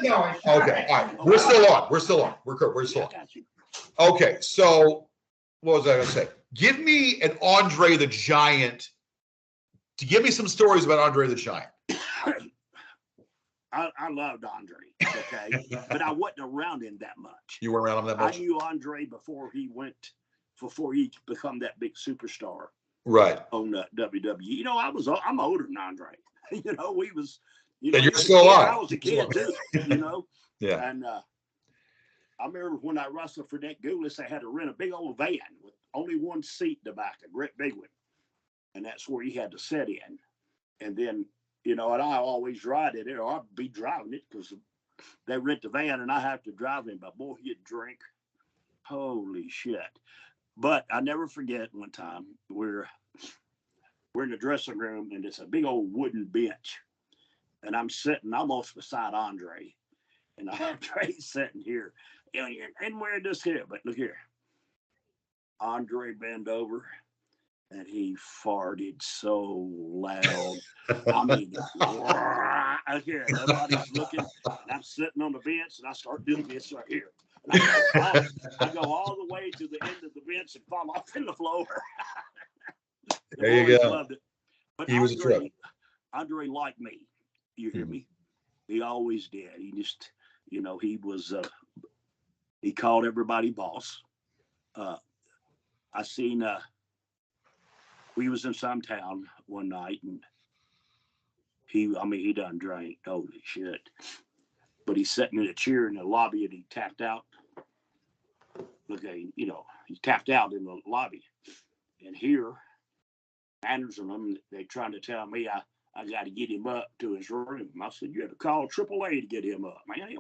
going. Okay. All right. We're still on. We're still on. Okay. So what was I going to say? Give me an Andre the Giant. Give me some stories about Andre the Giant. I loved Andre, okay, but I wasn't around him that much. You weren't around him that much? I knew Andre before he become that big superstar. Right. On WWE. I'm older than Andre. We was, and you're still alive. I was a kid too, Yeah. And I remember when I wrestled for Nick Goulis, I had to rent a big old van with only one seat in the back, a great big one. And that's where he had to sit in. And then, and I always ride it, or I'd be driving it because they rent the van and I have to drive him. But boy, he'd drink. Holy shit. But I never forget one time where we're in the dressing room, and it's a big old wooden bench. And I'm sitting almost beside Andre. And Andre's sitting here. And we're just here. But look here. Andre bent over, and he farted so loud. I mean, here, nobody's looking. And I'm sitting on the bench, and I start doing this right here. And I go all the way to the end of the bench and fall off in the floor. There you go. Loved it. But He was a trip. Andre liked me. You hear me? He always did. He just, he was, he called everybody boss. I seen, we was in some town one night, and he done drank. Holy shit. But he's sitting in a chair in the lobby, and he tapped out. He tapped out in the lobby. And here, Anders and them, they trying to tell me I got to get him up to his room. I said, you had to call AAA to get him up, man.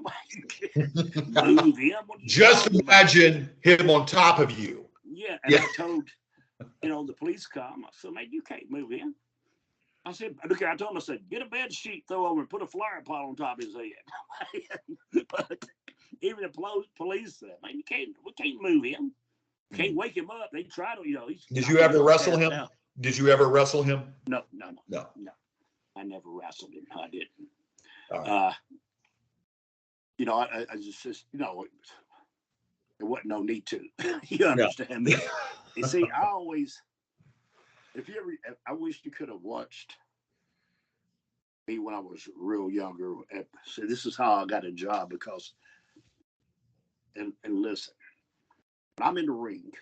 Move him. Just imagine him on top of you. Yeah, and I told, the police come. I said, man, you can't move him. I said, look, I told him, I said, get a bed sheet, throw over, and put a flower pot on top of his head. But even the police said, man, we can't move him. Can't wake him up. They try to, Did you ever wrestle him? Did you ever wrestle him? No. I never wrestled him. I didn't. Right. I just, there wasn't no need to. You understand me? You see, I wish you could have watched me when I was real younger. So this is how I got a job because, and listen, when I'm in the ring,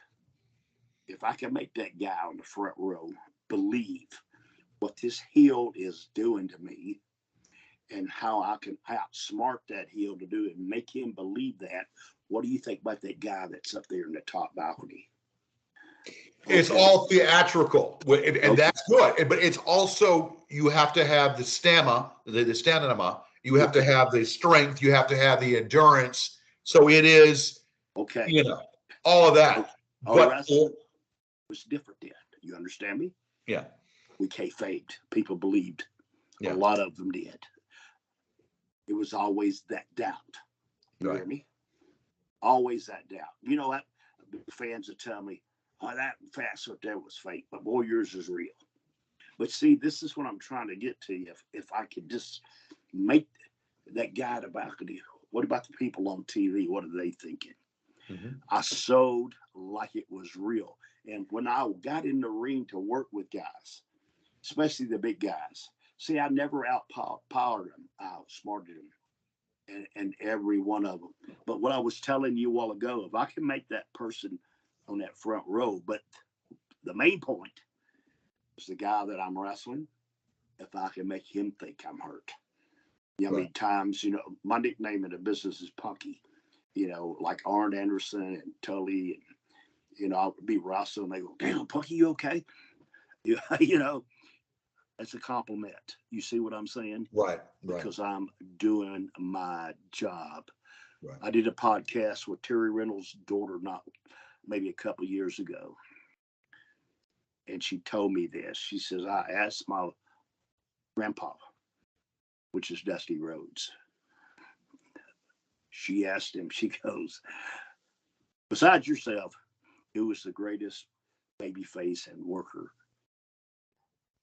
if I can make that guy on the front row believe what this heel is doing to me and how I can outsmart that heel to do it and make him believe that, what do you think about that guy that's up there in the top balcony? It's all theatrical, and that's good. But it's also, you have to have the stamina, you have to have the strength, you have to have the endurance. So it is, all of that. But it was different then. You understand me? Yeah. We kayfabed. People believed. Yeah. A lot of them did. It was always that doubt. You hear me? Always that doubt. You know what? Fans would tell me, oh, that fast up there was fake, but boy, yours is real. But see, this is what I'm trying to get to you. If I could just make that guy at the balcony, what about the people on TV? What are they thinking? Mm-hmm. I sold like it was real. And when I got in the ring to work with guys, especially the big guys, see, I never outpowered them. I outsmarted them, and every one of them. But what I was telling you a while ago, if I can make that person on that front row, but the main point is the guy that I'm wrestling, if I can make him think I'm hurt. How many times, my nickname in the business is Punky, like Arn Anderson and Tully, and, I'll be wrestling, and they go, damn, Punky, you okay? That's a compliment. You see what I'm saying? Right. Because I'm doing my job. Right. I did a podcast with Terry Reynolds' daughter, maybe a couple of years ago. And she told me this. She says, I asked my grandpa, which is Dusty Rhodes. She asked him, she goes, besides yourself, who was the greatest baby face and worker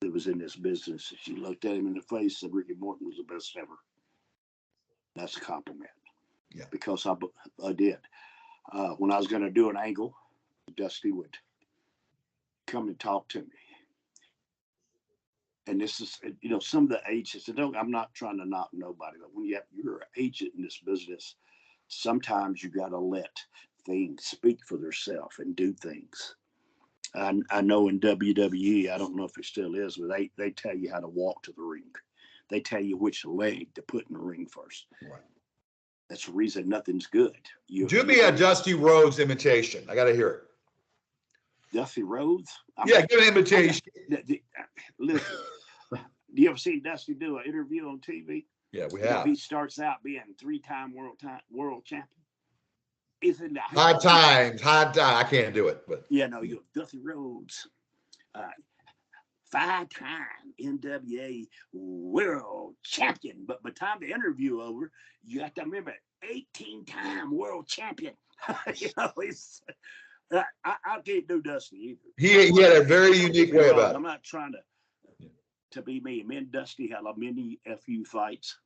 that was in this business? She looked at him in the face and said, Ricky Morton was the best ever. That's a compliment. Yeah. Because I did. When I was going to do an angle, Dusty would come and talk to me. And this is, some of the agents, I'm not trying to knock nobody, but when you're an agent in this business, sometimes you got to let things speak for themselves and do things. I know in WWE, I don't know if it still is, but they tell you how to walk to the ring. They tell you which leg to put in the ring first. Right. That's the reason nothing's good. Do me a Dusty Rhodes imitation. I got to hear it. Dusty Rhodes? Give an imitation. Listen, do you ever see Dusty do an interview on TV? Yeah, we have. He starts out being 3-time world champion. He's in the high times. I can't do it, but you Dusty Rhodes. 5-time NWA world champion. But by the time the interview over, you have to remember 18-time world champion. You know, I can't do Dusty either. He had a very unique way about it. I'm not trying to be me. Me and Dusty had a many FU fights,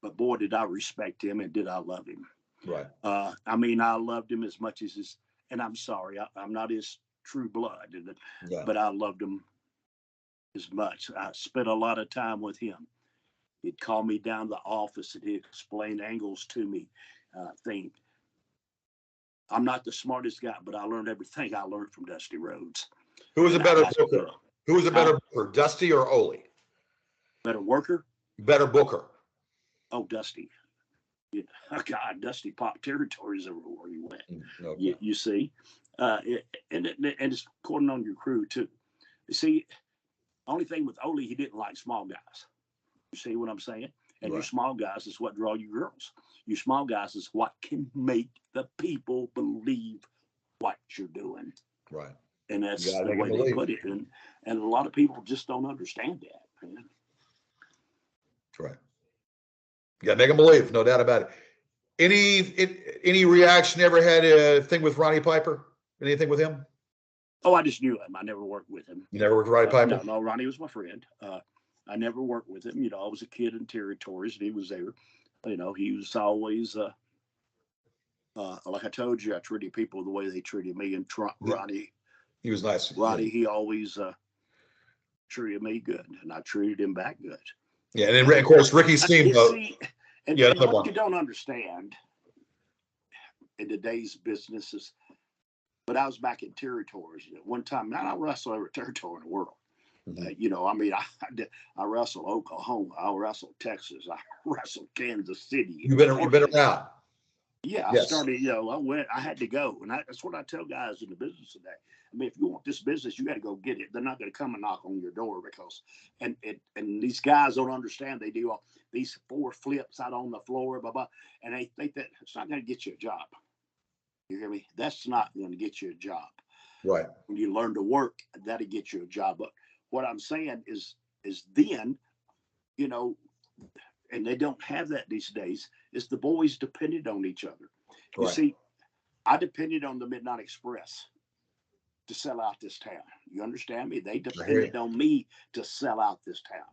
but boy, did I respect him and did I love him. Right. I mean, I loved him as much as and I'm sorry, I'm not his true blood, but I loved him as much. I spent a lot of time with him. He'd call me down to the office and he'd explain angles to me. I'm not the smartest guy, but I learned everything I learned from Dusty Rhodes. Who was a better booker? Who was a better booker, Dusty or Ole? Better worker? Better booker. Oh, Dusty. Yeah. God, Dusty popped territories everywhere he went. Okay. You see? And it's according on your crew, too. You see, only thing with Ole, he didn't like small guys. You see what I'm saying? And your small guys is what draw you girls. Your small guys is what can make the people believe what you're doing. Right. And that's the way they put it. And a lot of people just don't understand that, man. Right. You got to make them believe, no doubt about it. Any reaction ever had a thing with Ronnie Piper? Anything with him? Oh, I just knew him. I never worked with him. You never worked with Ronnie Piper? No, Ronnie was my friend. I never worked with him. You know, I was a kid in territories and he was there. You know, he was always, like I told you, I treated people the way they treated me. And Ronnie, he was nice. Ronnie, he always treated me good, and I treated him back good. Yeah, and then, of course, Ricky Steamboat. And what you don't understand in today's businesses, but I was back in territories at one time. Now I wrestle every territory in the world. You know, I mean, I wrestled Oklahoma, I wrestled Texas, I wrestled Kansas City. You've been around. Yeah, I started. You know, I had to go, and that's what I tell guys in the business today. I mean, if you want this business, you got to go get it. They're not going to come and knock on your door because, and these guys don't understand. They do all these 4 flips out on the floor, blah blah, and they think that it's not going to get you a job. You hear me? That's not going to get you a job. Right. When you learn to work, that'll get you a job. But what I'm saying is then, you know, and they don't have that these days, is the boys depended on each other. Right. You see, I depended on the Midnight Express to sell out this town. You understand me? They depended on me to sell out this town.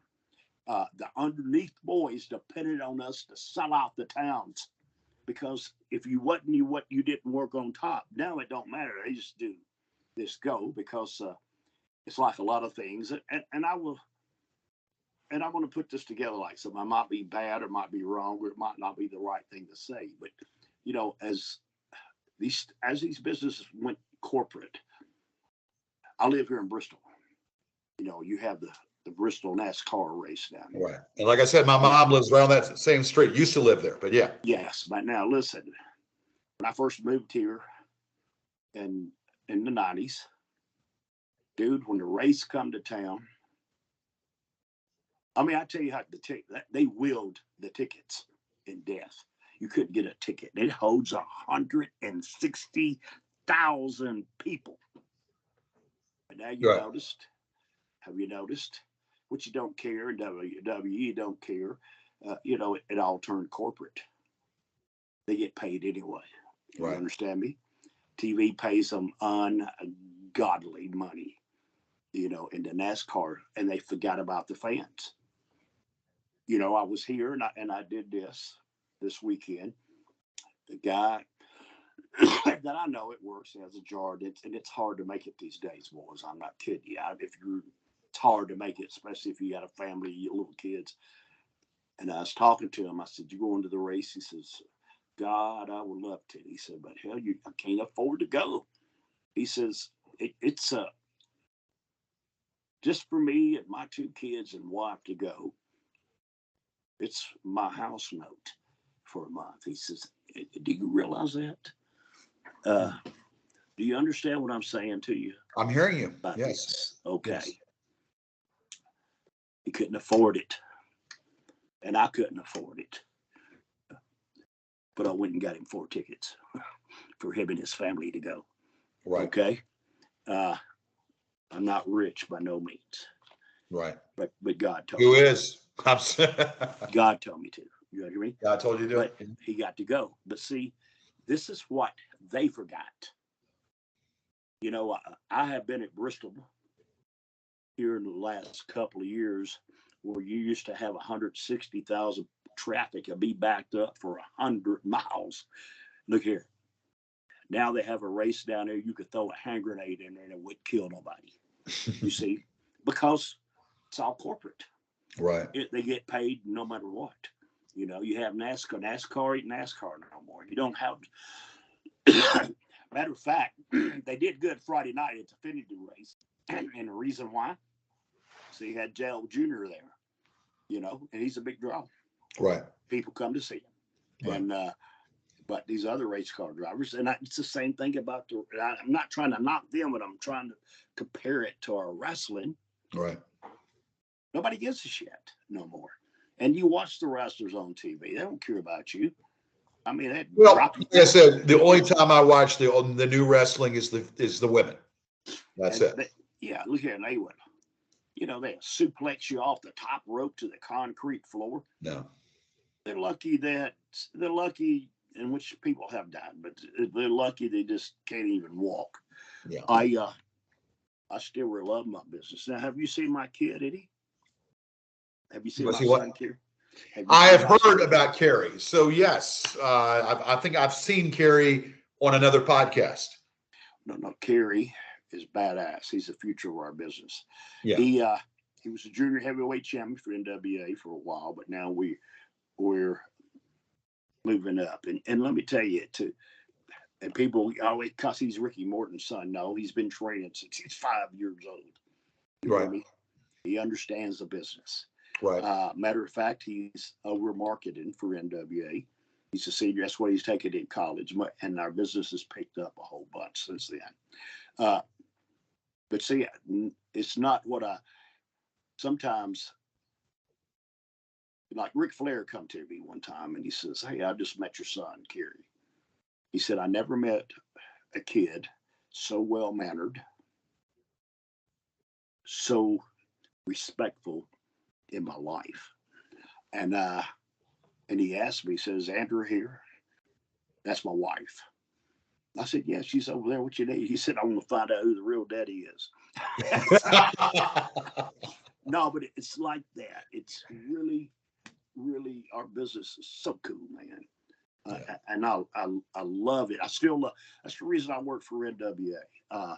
The underneath boys depended on us to sell out the towns, because if you you didn't work on top. Now it don't matter. They just do this go because it's like a lot of things. And I will. And I want to put this together like something. I might be bad or might be wrong, or it might not be the right thing to say. But, you know, as these businesses went corporate, I live here in Bristol. You know, you have the Bristol NASCAR race down there. Right. And like I said, my mom lives around that same street. Used to live there, but yeah. Yes. But now listen, when I first moved here in the 90s, dude, when the race come to town, I mean, I tell you how they willed the tickets in death. You couldn't get a ticket. It holds 160,000 people. And now you noticed. Have you noticed? Which you don't care. WWE don't care. You know, it all turned corporate. They get paid anyway. You understand me? TV pays them ungodly money. You know, in the NASCAR, and they forgot about the fans. You know, I was here and I did this weekend. The guy that I know it works as a jar, and it's hard to make it these days, boys. I'm not kidding you. It's hard to make it, especially if you got a family, you little kids. And I was talking to him. I said, "You going to the race?" He says, "God, I would love to." He said, "But hell, I can't afford to go." He says, "It's just for me and my 2 kids and wife to go. It's my house note for a month." He says, "Do you realize that? Do you understand what I'm saying to you?" I'm hearing you. Yes. This? Okay. Yes. He couldn't afford it. And I couldn't afford it. But I went and got him 4 tickets for him and his family to go. Right. Okay. I'm not rich by no means. Right. But God told Who me. is? God told me to. You hear me? God told you to do But it. he got to go. But see, this is what they forgot. You know, I have been at Bristol here in the last couple of years, where you used to have 160,000 traffic and be backed up for 100 miles. Look here. Now they have a race down there. You could throw a hand grenade in there and it wouldn't kill nobody. You see, because it's all corporate. Right. They get paid no matter what. You know, you have NASCAR. NASCAR ain't NASCAR no more. You don't have. Matter of fact, they did good Friday night at the Xfinity race, and the reason why, so you had Dale Jr. there, you know, and he's a big draw. Right. People come to see him, Right. and but these other race car drivers, and it's the same thing about the. I'm not trying to knock them, but I'm trying to compare it to our wrestling. Right. Nobody gives a shit no more. And you watch the wrestlers on TV; they don't care about you. I mean, well, like I said, the only time I watch the new wrestling is the women. That's it. Yeah, look here, they would, you know, they suplex you off the top rope to the concrete floor. No, they're lucky, in which people have died, but they're lucky they just can't even walk. Yeah. I still really love my business. Now, have you seen my kid, Eddie? Have you seen my son, Kerry? I have heard about Kerry. So yes, I think I've seen Kerry on another podcast. No, Kerry is badass. He's the future of our business. Yeah. He was a junior heavyweight champion for NWA for a while, but now we're moving up. And let me tell you too, and people always, because he's Ricky Morton's son. No, he's been training since he's 5 years old. You right. know, he understands the business. Right. Matter of fact, he's over marketing for NWA. He's a senior. That's what he's taken in college. And our business has picked up a whole bunch since then. But see, it's not what sometimes, like Ric Flair come to me one time and he says, "Hey, I just met your son, Kerry." He said, "I never met a kid so well-mannered, so respectful in my life." And he asked me, he says, "Andrew here, that's my wife." I said, "Yeah, she's over there. What you need?" He said, "I want to find out who the real daddy is." No, but it's like that. It's really, really, our business is so cool, man. Yeah. And I love it. I still love. That's the reason I work for NWA.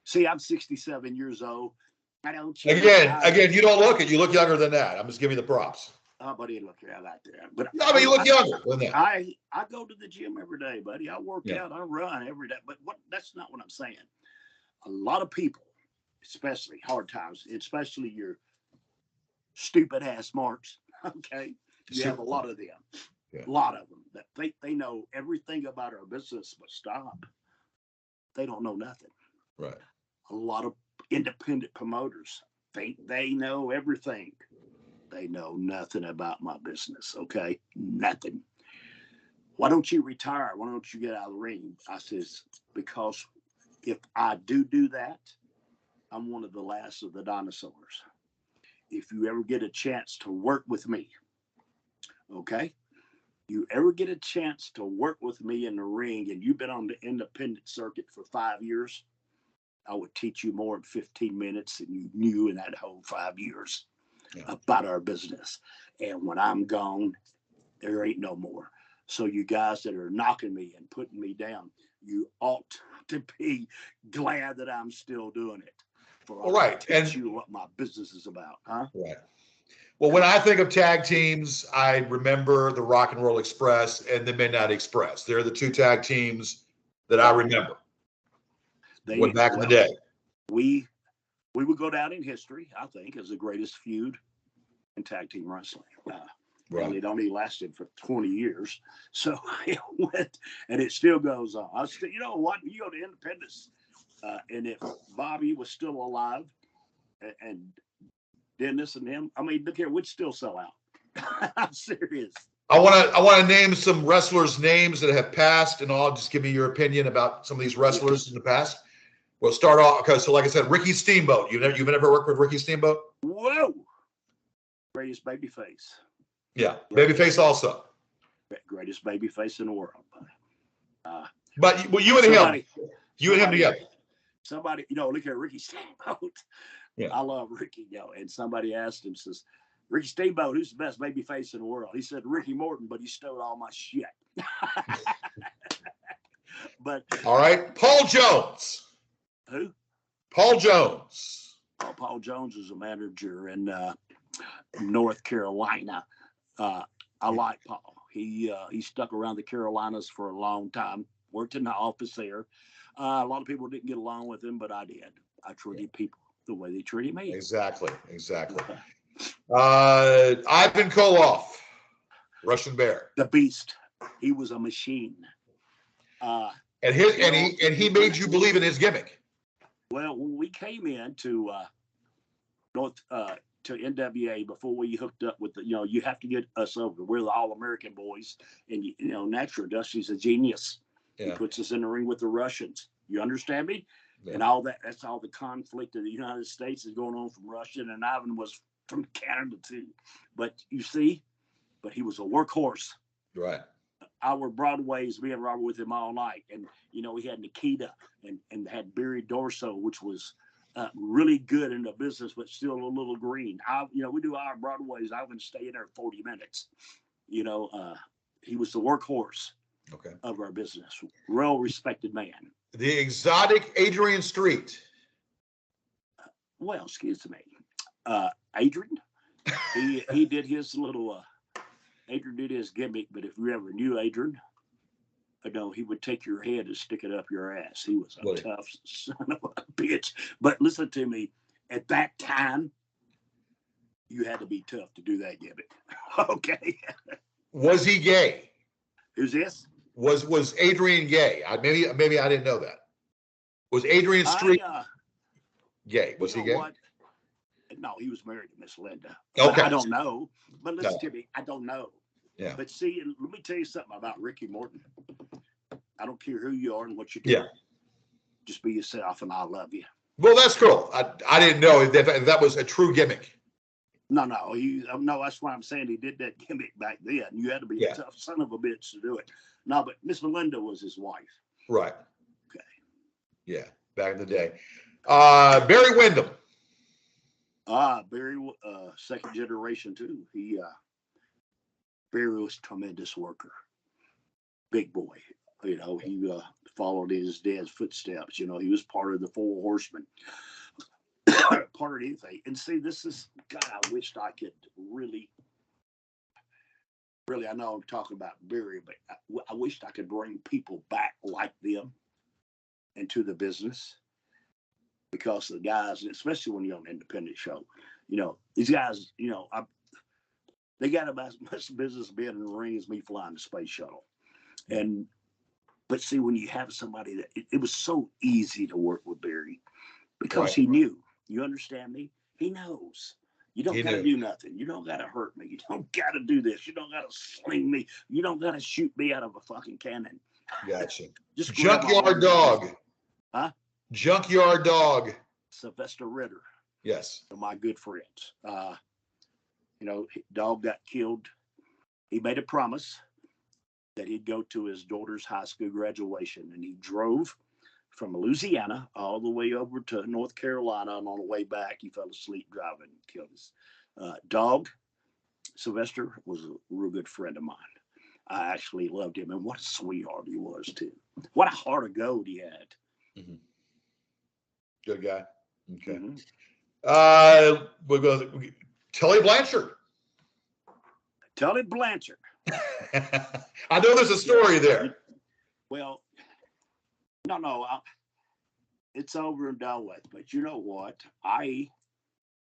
See, I'm 67 years old. I don't. Again, you don't look it. You look younger than that. I'm just giving you the props. Oh, buddy, look at that there. But no, but you look younger than that. I go to the gym every day, buddy. I work out. I run every day. But that's not what I'm saying. A lot of people, especially hard times, especially your stupid ass marks. Okay, you have a lot of them. Yeah. A lot of them that they know everything about our business, but stop. They don't know nothing. Right. A lot of independent promoters think they know everything. They know nothing about my business. Okay, nothing. Why don't you retire? Why don't you get out of the ring? I says, because if I do that, I'm one of the last of the dinosaurs. If you ever get a chance to work with me, okay? You ever get a chance to work with me in the ring and you've been on the independent circuit for 5 years, I would teach you more in 15 minutes than you knew in that whole 5 years about our business. And when I'm gone, there ain't no more. So you guys that are knocking me and putting me down, you ought to be glad that I'm still doing it. All right. And you what my business is about, huh? Right. Well, when I think of tag teams, I remember the Rock and Roll Express and the Midnight Express. They're the two tag teams that I remember. They went back in the day. We would go down in history, I think, as the greatest feud in tag team wrestling. Right. And it only lasted for 20 years. So it went, and it still goes on. You know what? You go to Independence, and if Bobby was still alive and Dennis and him, I mean, look here, we'd still sell out. I'm serious. I want to name some wrestlers' names that have passed, and I'll just give me your opinion about some of these wrestlers in the past. We'll start off because, so like I said, Ricky Steamboat. You've never worked with Ricky Steamboat? Whoa! Greatest baby face. Yeah, babyface also. Greatest baby face in the world. But you and him together. Somebody, look at Ricky Steamboat. Yeah. I love Ricky, and somebody asked him, says, Ricky Steamboat, who's the best baby face in the world? He said, Ricky Morton, but he stole all my shit. But all right, Paul Jones. Who? Paul Jones. Oh, Paul Jones is a manager in North Carolina. I like Paul. He stuck around the Carolinas for a long time. Worked in the office there. A lot of people didn't get along with him, but I did. I treated people the way they treated me. Exactly. Ivan Koloff, Russian Bear. The Beast. He was a machine. And he made you believe in his gimmick. Well, when we came in to NWA, before we hooked up with you have to get us over. We're the All-American boys, and naturally, Dusty's a genius. Yeah. He puts us in the ring with the Russians. You understand me? Yeah. And all that's all the conflict of the United States is going on from Russia, and Ivan was from Canada too. But you see, he was a workhorse. Right. Our Broadways, me and Robert with him all night, and we had Nikita and had Barry Dorso, which was really good in the business, but still a little green. We do our Broadways. I would stay in there 40 minutes. He was the workhorse of our business. Real respected man. The exotic Adrian Street. Well, excuse me, Adrian. He did his little. Adrian did his gimmick, but if you ever knew Adrian, he would take your head and stick it up your ass. He was a tough son of a bitch. But listen to me, at that time, you had to be tough to do that gimmick. Okay. Was he gay? Who's this? Was Adrian gay? Maybe I didn't know that. Was Adrian Street gay? Was he gay? What? No, he was married to Miss Linda. Okay. But I don't know. But listen to me, I don't know. Yeah. But see, let me tell you something about Ricky Morton. I don't care who you are and what you do. Yeah. Just be yourself, and I love you. Well, that's cool. I didn't know that was a true gimmick. No, that's why I'm saying he did that gimmick back then. You had to be a tough son of a bitch to do it. No, but Miss Melinda was his wife. Right. Okay. Yeah, back in the day. Barry Windham. Barry, second generation too. Barry was a tremendous worker. Big boy. He followed in his dad's footsteps. He was part of the Four Horsemen. Part of anything. And see, this is, God, I wished I could really, I know I'm talking about Barry, but I wished I could bring people back like them into the business. Because the guys, especially when you're on an independent show, these guys, they got about as much business being in the ring as me flying the space shuttle. But see, when you have somebody that it was so easy to work with Barry because he knew. You understand me? He knows. You don't got to do nothing. You don't got to hurt me. You don't got to do this. You don't got to sling me. You don't got to shoot me out of a fucking cannon. Gotcha. Just Junkyard Dog. Huh? Junkyard Dog. Sylvester Ritter. Yes. My good friends. Dog got killed. He made a promise that he'd go to his daughter's high school graduation, and he drove from Louisiana all the way over to North Carolina, and on the way back, he fell asleep driving and killed his dog. Sylvester was a real good friend of mine. I actually loved him, and what a sweetheart he was, too. What a heart of gold he had. Mm-hmm. Good guy. Okay. Mm-hmm. We'll go Tully Blanchard. Tully Blanchard. I know there's a story there. Well, no, it's over and done with. But you know what? I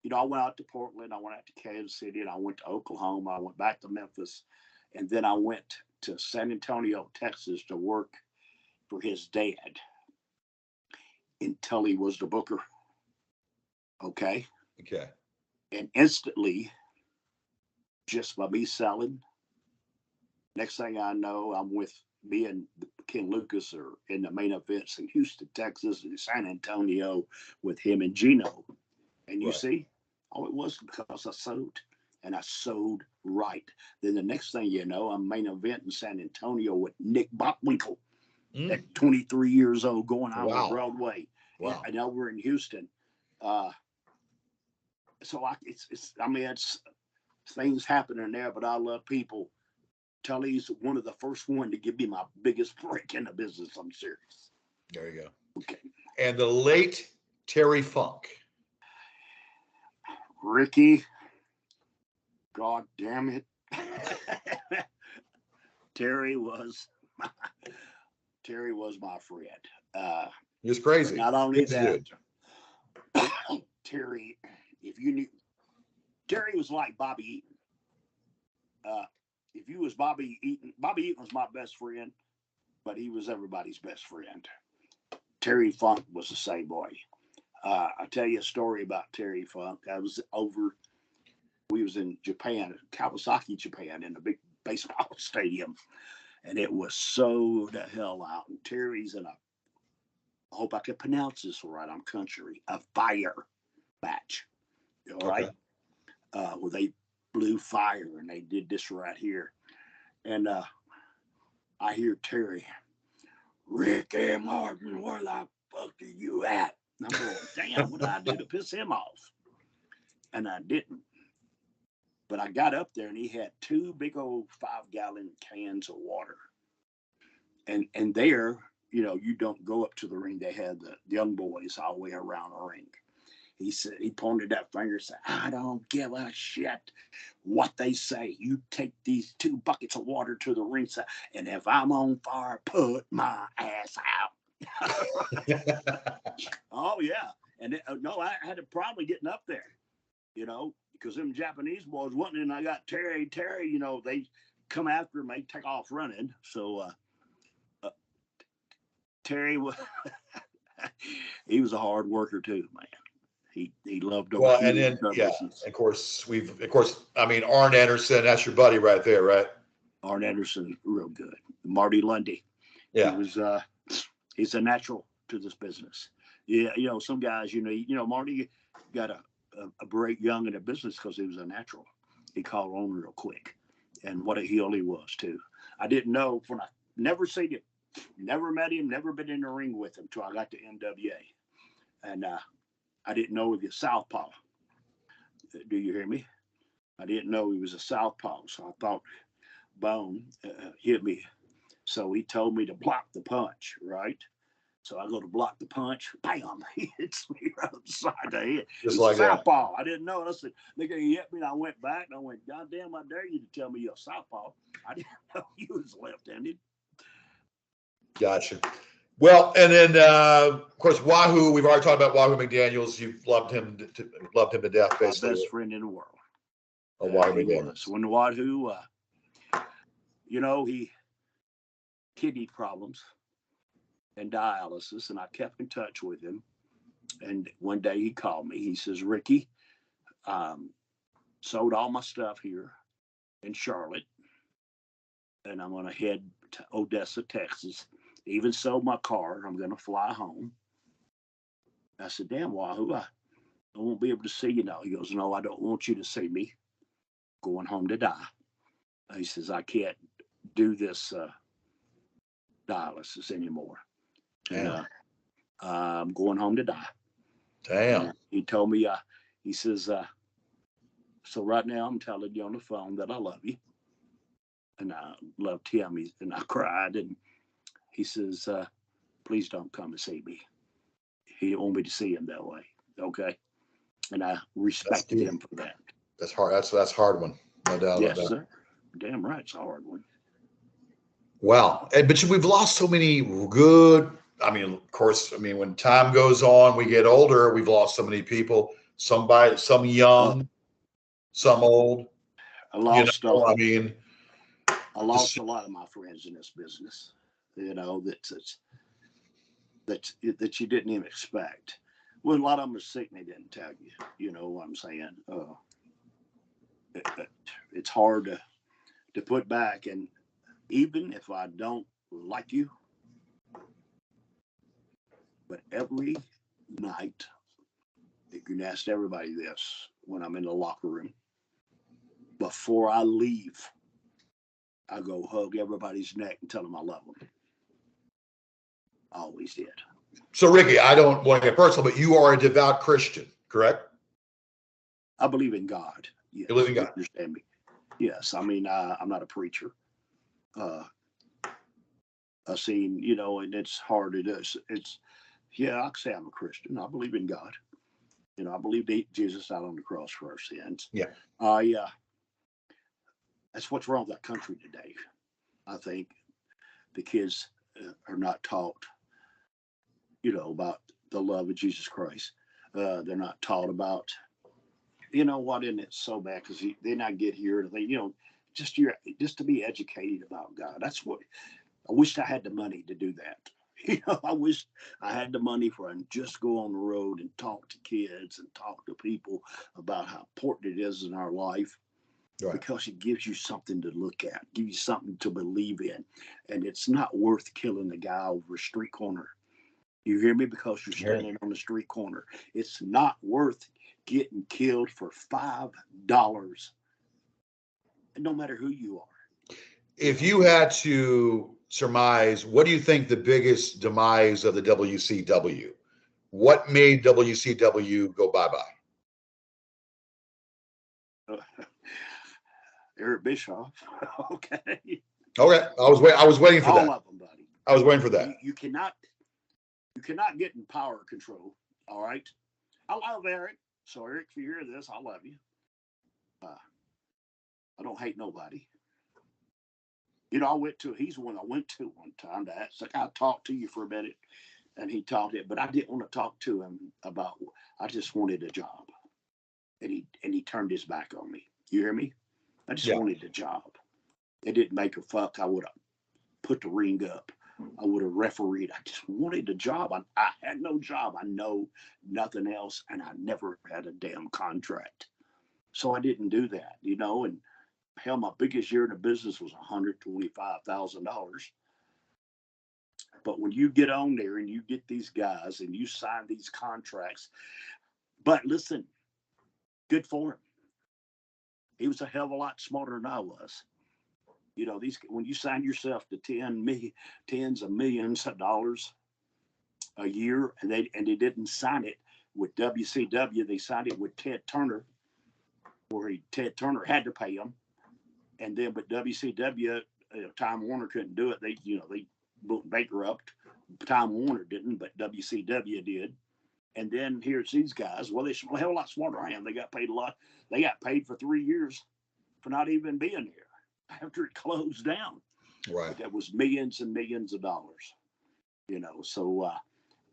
went out to Portland, I went out to Kansas City, and I went to Oklahoma. I went back to Memphis, and then I went to San Antonio, Texas, to work for his dad. And Tully was the booker. Okay. And instantly, just by me selling, next thing I know, I'm with me and Ken Lucas are in the main events in Houston, Texas, and San Antonio with him and Gino. And you see, all it was because I sold, and I sold right. Then the next thing you know, I'm main event in San Antonio with Nick Bockwinkel at 23 years old, going on with Broadway. Wow. And over in Houston. So it's things happening there, but I love people. Tully's one of the first one to give me my biggest break in the business. I'm serious. There you go. Okay. And the late Terry Funk. Ricky, God damn it. Terry was my friend. He was crazy. Not only that, Terry, if you knew, Terry was like Bobby Eaton. If you was Bobby Eaton was my best friend, but he was everybody's best friend. Terry Funk was the same boy. I'll tell you a story about Terry Funk. We was in Japan, Kawasaki, Japan, in a big baseball stadium, and it was so the hell out. And Terry's in I hope I can pronounce this right, I'm country, a fire match. All right. Well, they blew fire and they did this right here. And I hear Terry, Ricky Morton, where the fuck are you at? And I'm going, damn, what did I do to piss him off? And I didn't. But I got up there and he had 2 big old 5-gallon cans of water. And there, you don't go up to the ring. They had the young boys all the way around the ring. He said, he pointed that finger and said, I don't give a shit what they say. You take these 2 buckets of water to the ring, and if I'm on fire, put my ass out. Oh, yeah. And I had a problem getting up there, because them Japanese boys wasn't, and I got Terry, they come after him, they take off running. So Terry was, he was a hard worker too, man. He loved our Well, and then business. of course, Arn Anderson, that's your buddy right there, right? Arn Anderson, real good. Marty Lundy. Yeah. He was he's a natural to this business. Yeah, some guys, Marty got a break young in the business because he was a natural. He caught on real quick. And what a heel he was too. I didn't know when I never seen him, never met him, never been in the ring with him till I got to NWA. And I didn't know he was a southpaw. Do you hear me? I didn't know he was a southpaw, so I thought Bone hit me. So he told me to block the punch, right? So I go to block the punch, bam, he hits me right upside the head. Just like southpaw. that. I didn't know. I said, nigga, he hit me, and I went back, and I went, God damn, I dare you to tell me you're a southpaw. I didn't know you was left-handed. Gotcha. Well, and then of course Wahoo. We've already talked about Wahoo McDaniels. You've loved him to death, basically. My best friend in the world. Wahoo McDaniels. When Wahoo, he kidney problems and dialysis, and I kept in touch with him. And one day he called me. He says, Ricky, sold all my stuff here in Charlotte, and I'm going to head to Odessa, Texas. Even sold my car. I'm going to fly home. I said, damn, Wahoo, I won't be able to see you now. He goes, no, I don't want you to see me. Going home to die. He says, I can't do this dialysis anymore. And I'm going home to die. Damn. And he told me, he says, so right now I'm telling you on the phone that I love you. And I loved him. And I cried. And he says, please don't come and see me. He didn't want me to see him that way. Okay. And I respected him for that. That's hard. That's a hard one. No doubt about that. Yes, sir. Damn right. It's a hard one. Wow. But we've lost so many good, of course, when time goes on, we get older, we've lost so many people, some young, some old. I lost a lot of my friends in this business, that you didn't even expect. Well, a lot of them are sick and they didn't tell you. You know what I'm saying? It's hard to put back. And even if I don't like you, But every night, you can ask everybody this when I'm in the locker room. Before I leave, I go hug everybody's neck and tell them I love them. I always did. So, Ricky, I don't want to get personal, but you are a devout Christian, correct? I believe in God. Yes, you believe in God. You understand me? Yes. I mean, I'm not a preacher. I've seen, and it's hard. Yeah, I can say I'm a Christian. I believe in God. I believe Jesus died on the cross for our sins. Yeah. That's what's wrong with that country today. I think the kids are not taught, about the love of Jesus Christ. They're not taught about, what, isn't it so bad? Because they not get here. They, just to be educated about God. That's what I wished I had the money to do that. I wish I had the money for and just go on the road and talk to kids and talk to people about how important it is in our life. Right. Because it gives you something to look at, gives you something to believe in. And it's not worth killing a guy over a street corner. You hear me? Because you're standing on the street corner. It's not worth getting killed for $5, no matter who you are. If you had to surmise, what do you think the biggest demise of the WCW? What made WCW go bye-bye? Eric Bischoff. Okay. Okay. I was waiting for that. All of them, buddy. I was waiting for that. You cannot get in power control. All right. I love Eric. So Eric, if you hear this, I love you. I don't hate nobody. He's the one I went to one time to ask. Like, I'll talk to you for a minute. And he talked it, but I didn't want to talk to him about, I just wanted a job. And he turned his back on me. You hear me? I just wanted a job. It didn't make a fuck. I would have put the ring up. I would have refereed. I just wanted a job. I had no job. I know nothing else. And I never had a damn contract. So I didn't do that, and hell, my biggest year in the business was $125,000. But when you get on there and you get these guys and you sign these contracts, but listen, good for him. He was a hell of a lot smarter than I was. When you sign yourself to tens of millions of dollars a year, and they didn't sign it with WCW, they signed it with Ted Turner, where Ted Turner had to pay him, and then but WCW, Time Warner couldn't do it. They went bankrupt. Time Warner didn't, but WCW did. And then here's these guys. Well, they're a hell of a lot smarter than I am. They got paid a lot. They got paid for 3 years for not even being here after it closed down. Right. But that was millions and millions of dollars. So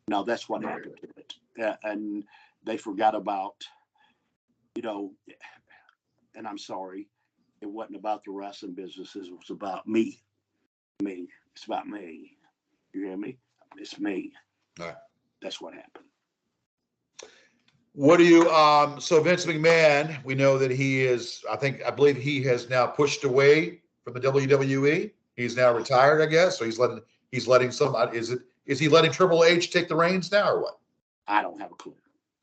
now that's what happened to it. And they forgot about, and I'm sorry, it wasn't about the wrestling businesses. It was about me. Me. It's about me. You hear me? It's me. All right. That's what happened. What do you, so Vince McMahon, we know that I believe he has now pushed away from the WWE. He's now retired, I guess. So he's letting somebody, is he letting Triple H take the reins now or what? I don't have a clue.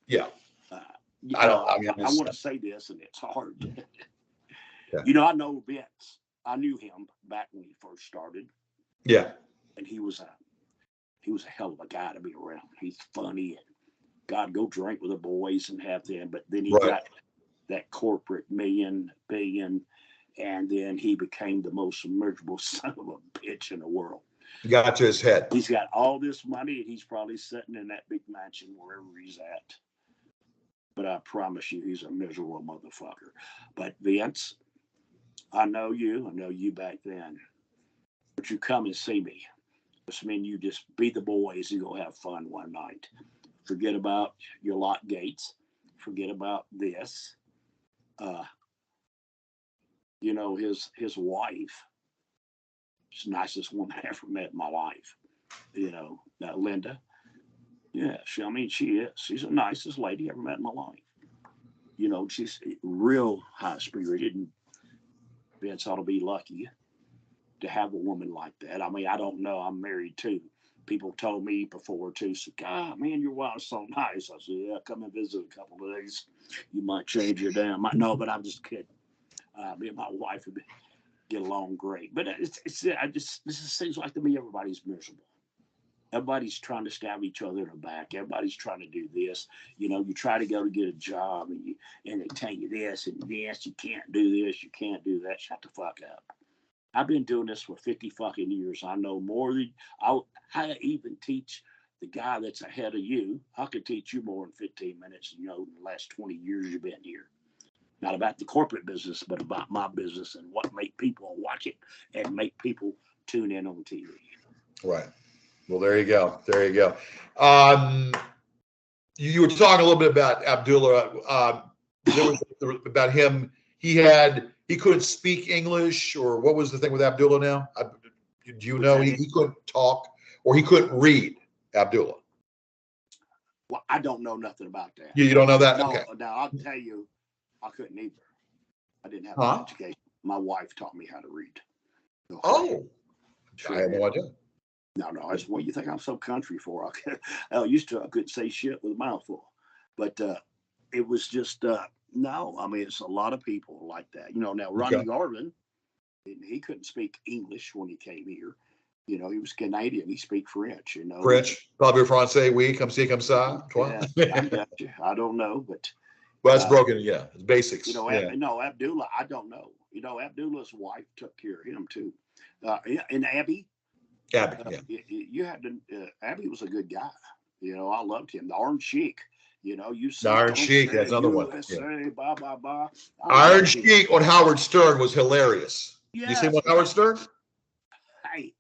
Yeah. I want to say this, and it's hard. Yeah. I know Vince. I knew him back when he first started. Yeah. And he was a hell of a guy to be around. He's funny and God, go drink with the boys and have them. But then he got that corporate billion, and then he became the most miserable son of a bitch in the world. Got to his head. He's got all this money, and he's probably sitting in that big mansion wherever he's at. But I promise you, he's a miserable motherfucker. But Vince, I know you back then. But you come and see me. This means you just be the boys and go have fun one night. Forget about your lot gates. Forget about this. His wife, she's the nicest woman I ever met in my life. Linda. Yeah, she is. She's the nicest lady I ever met in my life. She's real high spirited, and Vince ought to be lucky to have a woman like that. I mean, I don't know. I'm married too, people told me before too, so, God, man, your wife's so nice. I said, yeah, come and visit a couple of days. You might change your damn. No, but I'm just kidding. Me and my wife would get along great. But this seems like to me everybody's miserable. Everybody's trying to stab each other in the back. Everybody's trying to do this. You know, you try to go to get a job and they tell you this and this. You can't do this. You can't do that. Shut the fuck up. I've been doing this for 50 fucking years. I know more than I even teach the guy that's ahead of you. I could teach you more in 15 minutes, in the last 20 years you've been here. Not about the corporate business, but about my business and what make people watch it and make people tune in on TV. Right. Well, there you go. There you go. You were talking a little bit about Abdullah. There was about him. He couldn't speak English, or what was the thing with Abdullah now? Do you know he couldn't talk or he couldn't read, Abdullah? Well, I don't know nothing about that. You don't know that? No, Okay. Now, I'll tell you, I couldn't either. I didn't have an education. My wife taught me how to read. Oh, I had no idea. No, that's what you think I'm so country for. I couldn't say shit with a mouthful, but it was just no. I mean, it's a lot of people like that. Now Ronnie Garvin, he couldn't speak English when he came here. He was Canadian. He speak French. French, parlez français, oui, comme ci, comme ça. I got you. I don't know, but well, that's broken. Yeah, it's basics. No, Abdullah, I don't know. Abdullah's wife took care of him too, and Abby. Abby, yeah. You had to. Abby was a good guy. I loved him. The Iron Sheik. The Iron Sheik. That's another one. Yeah. Blah, blah, blah. Iron Sheik on Howard Stern was hilarious. Yes. You see what Howard Stern? Hey,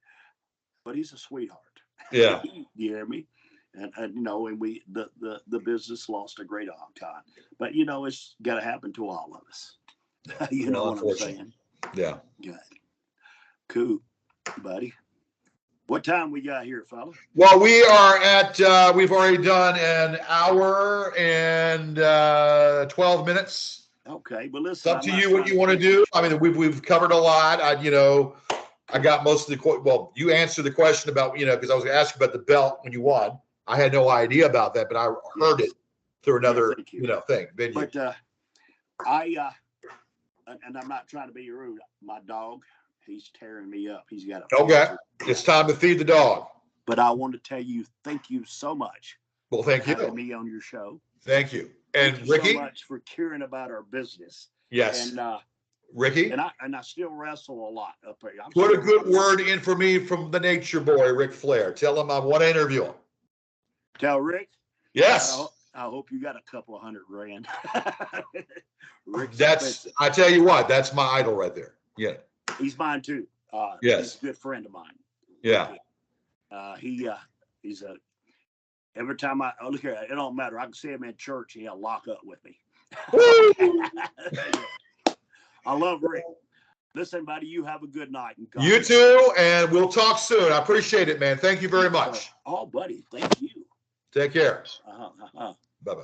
but he's a sweetheart. Yeah. You hear me? And we the business lost a great icon. But it's got to happen to all of us. You know what I'm saying? Yeah. Good. Cool, buddy. What time we got here, fella? Well, we are at, we've already done an hour and 12 minutes. Okay, but listen. It's up to you what you want to do. I mean, we've covered a lot. I got most of you answered the question about, because I was going to ask you about the belt when you won. I had no idea about that, but I heard it through another, thing. Venue. But and I'm not trying to be rude. My dog, he's tearing me up. He's got a okay. It's time to feed the dog. But I want to tell you, thank you so much. Well, thank you. Having me on your show. Thank you. And thank you Ricky, so much for caring about our business. Yes. And Ricky, and I still wrestle a lot up here. Put a good word in for me from the Nature Boy, Ric Flair. Tell him I want to interview him. Tell Rick. Yes. I hope you got a couple of $100,000. I tell you what, that's my idol right there. Yeah. He's mine too. Yes. He's a good friend of mine. Yeah. He's every time I look here, it don't matter. I can see him in church. He'll lock up with me. I love Rick. Listen, buddy, you have a good night. You too, and we'll talk soon. I appreciate it, man. Thank you very much. Oh, buddy, thank you. Take care. Uh-huh. Bye-bye.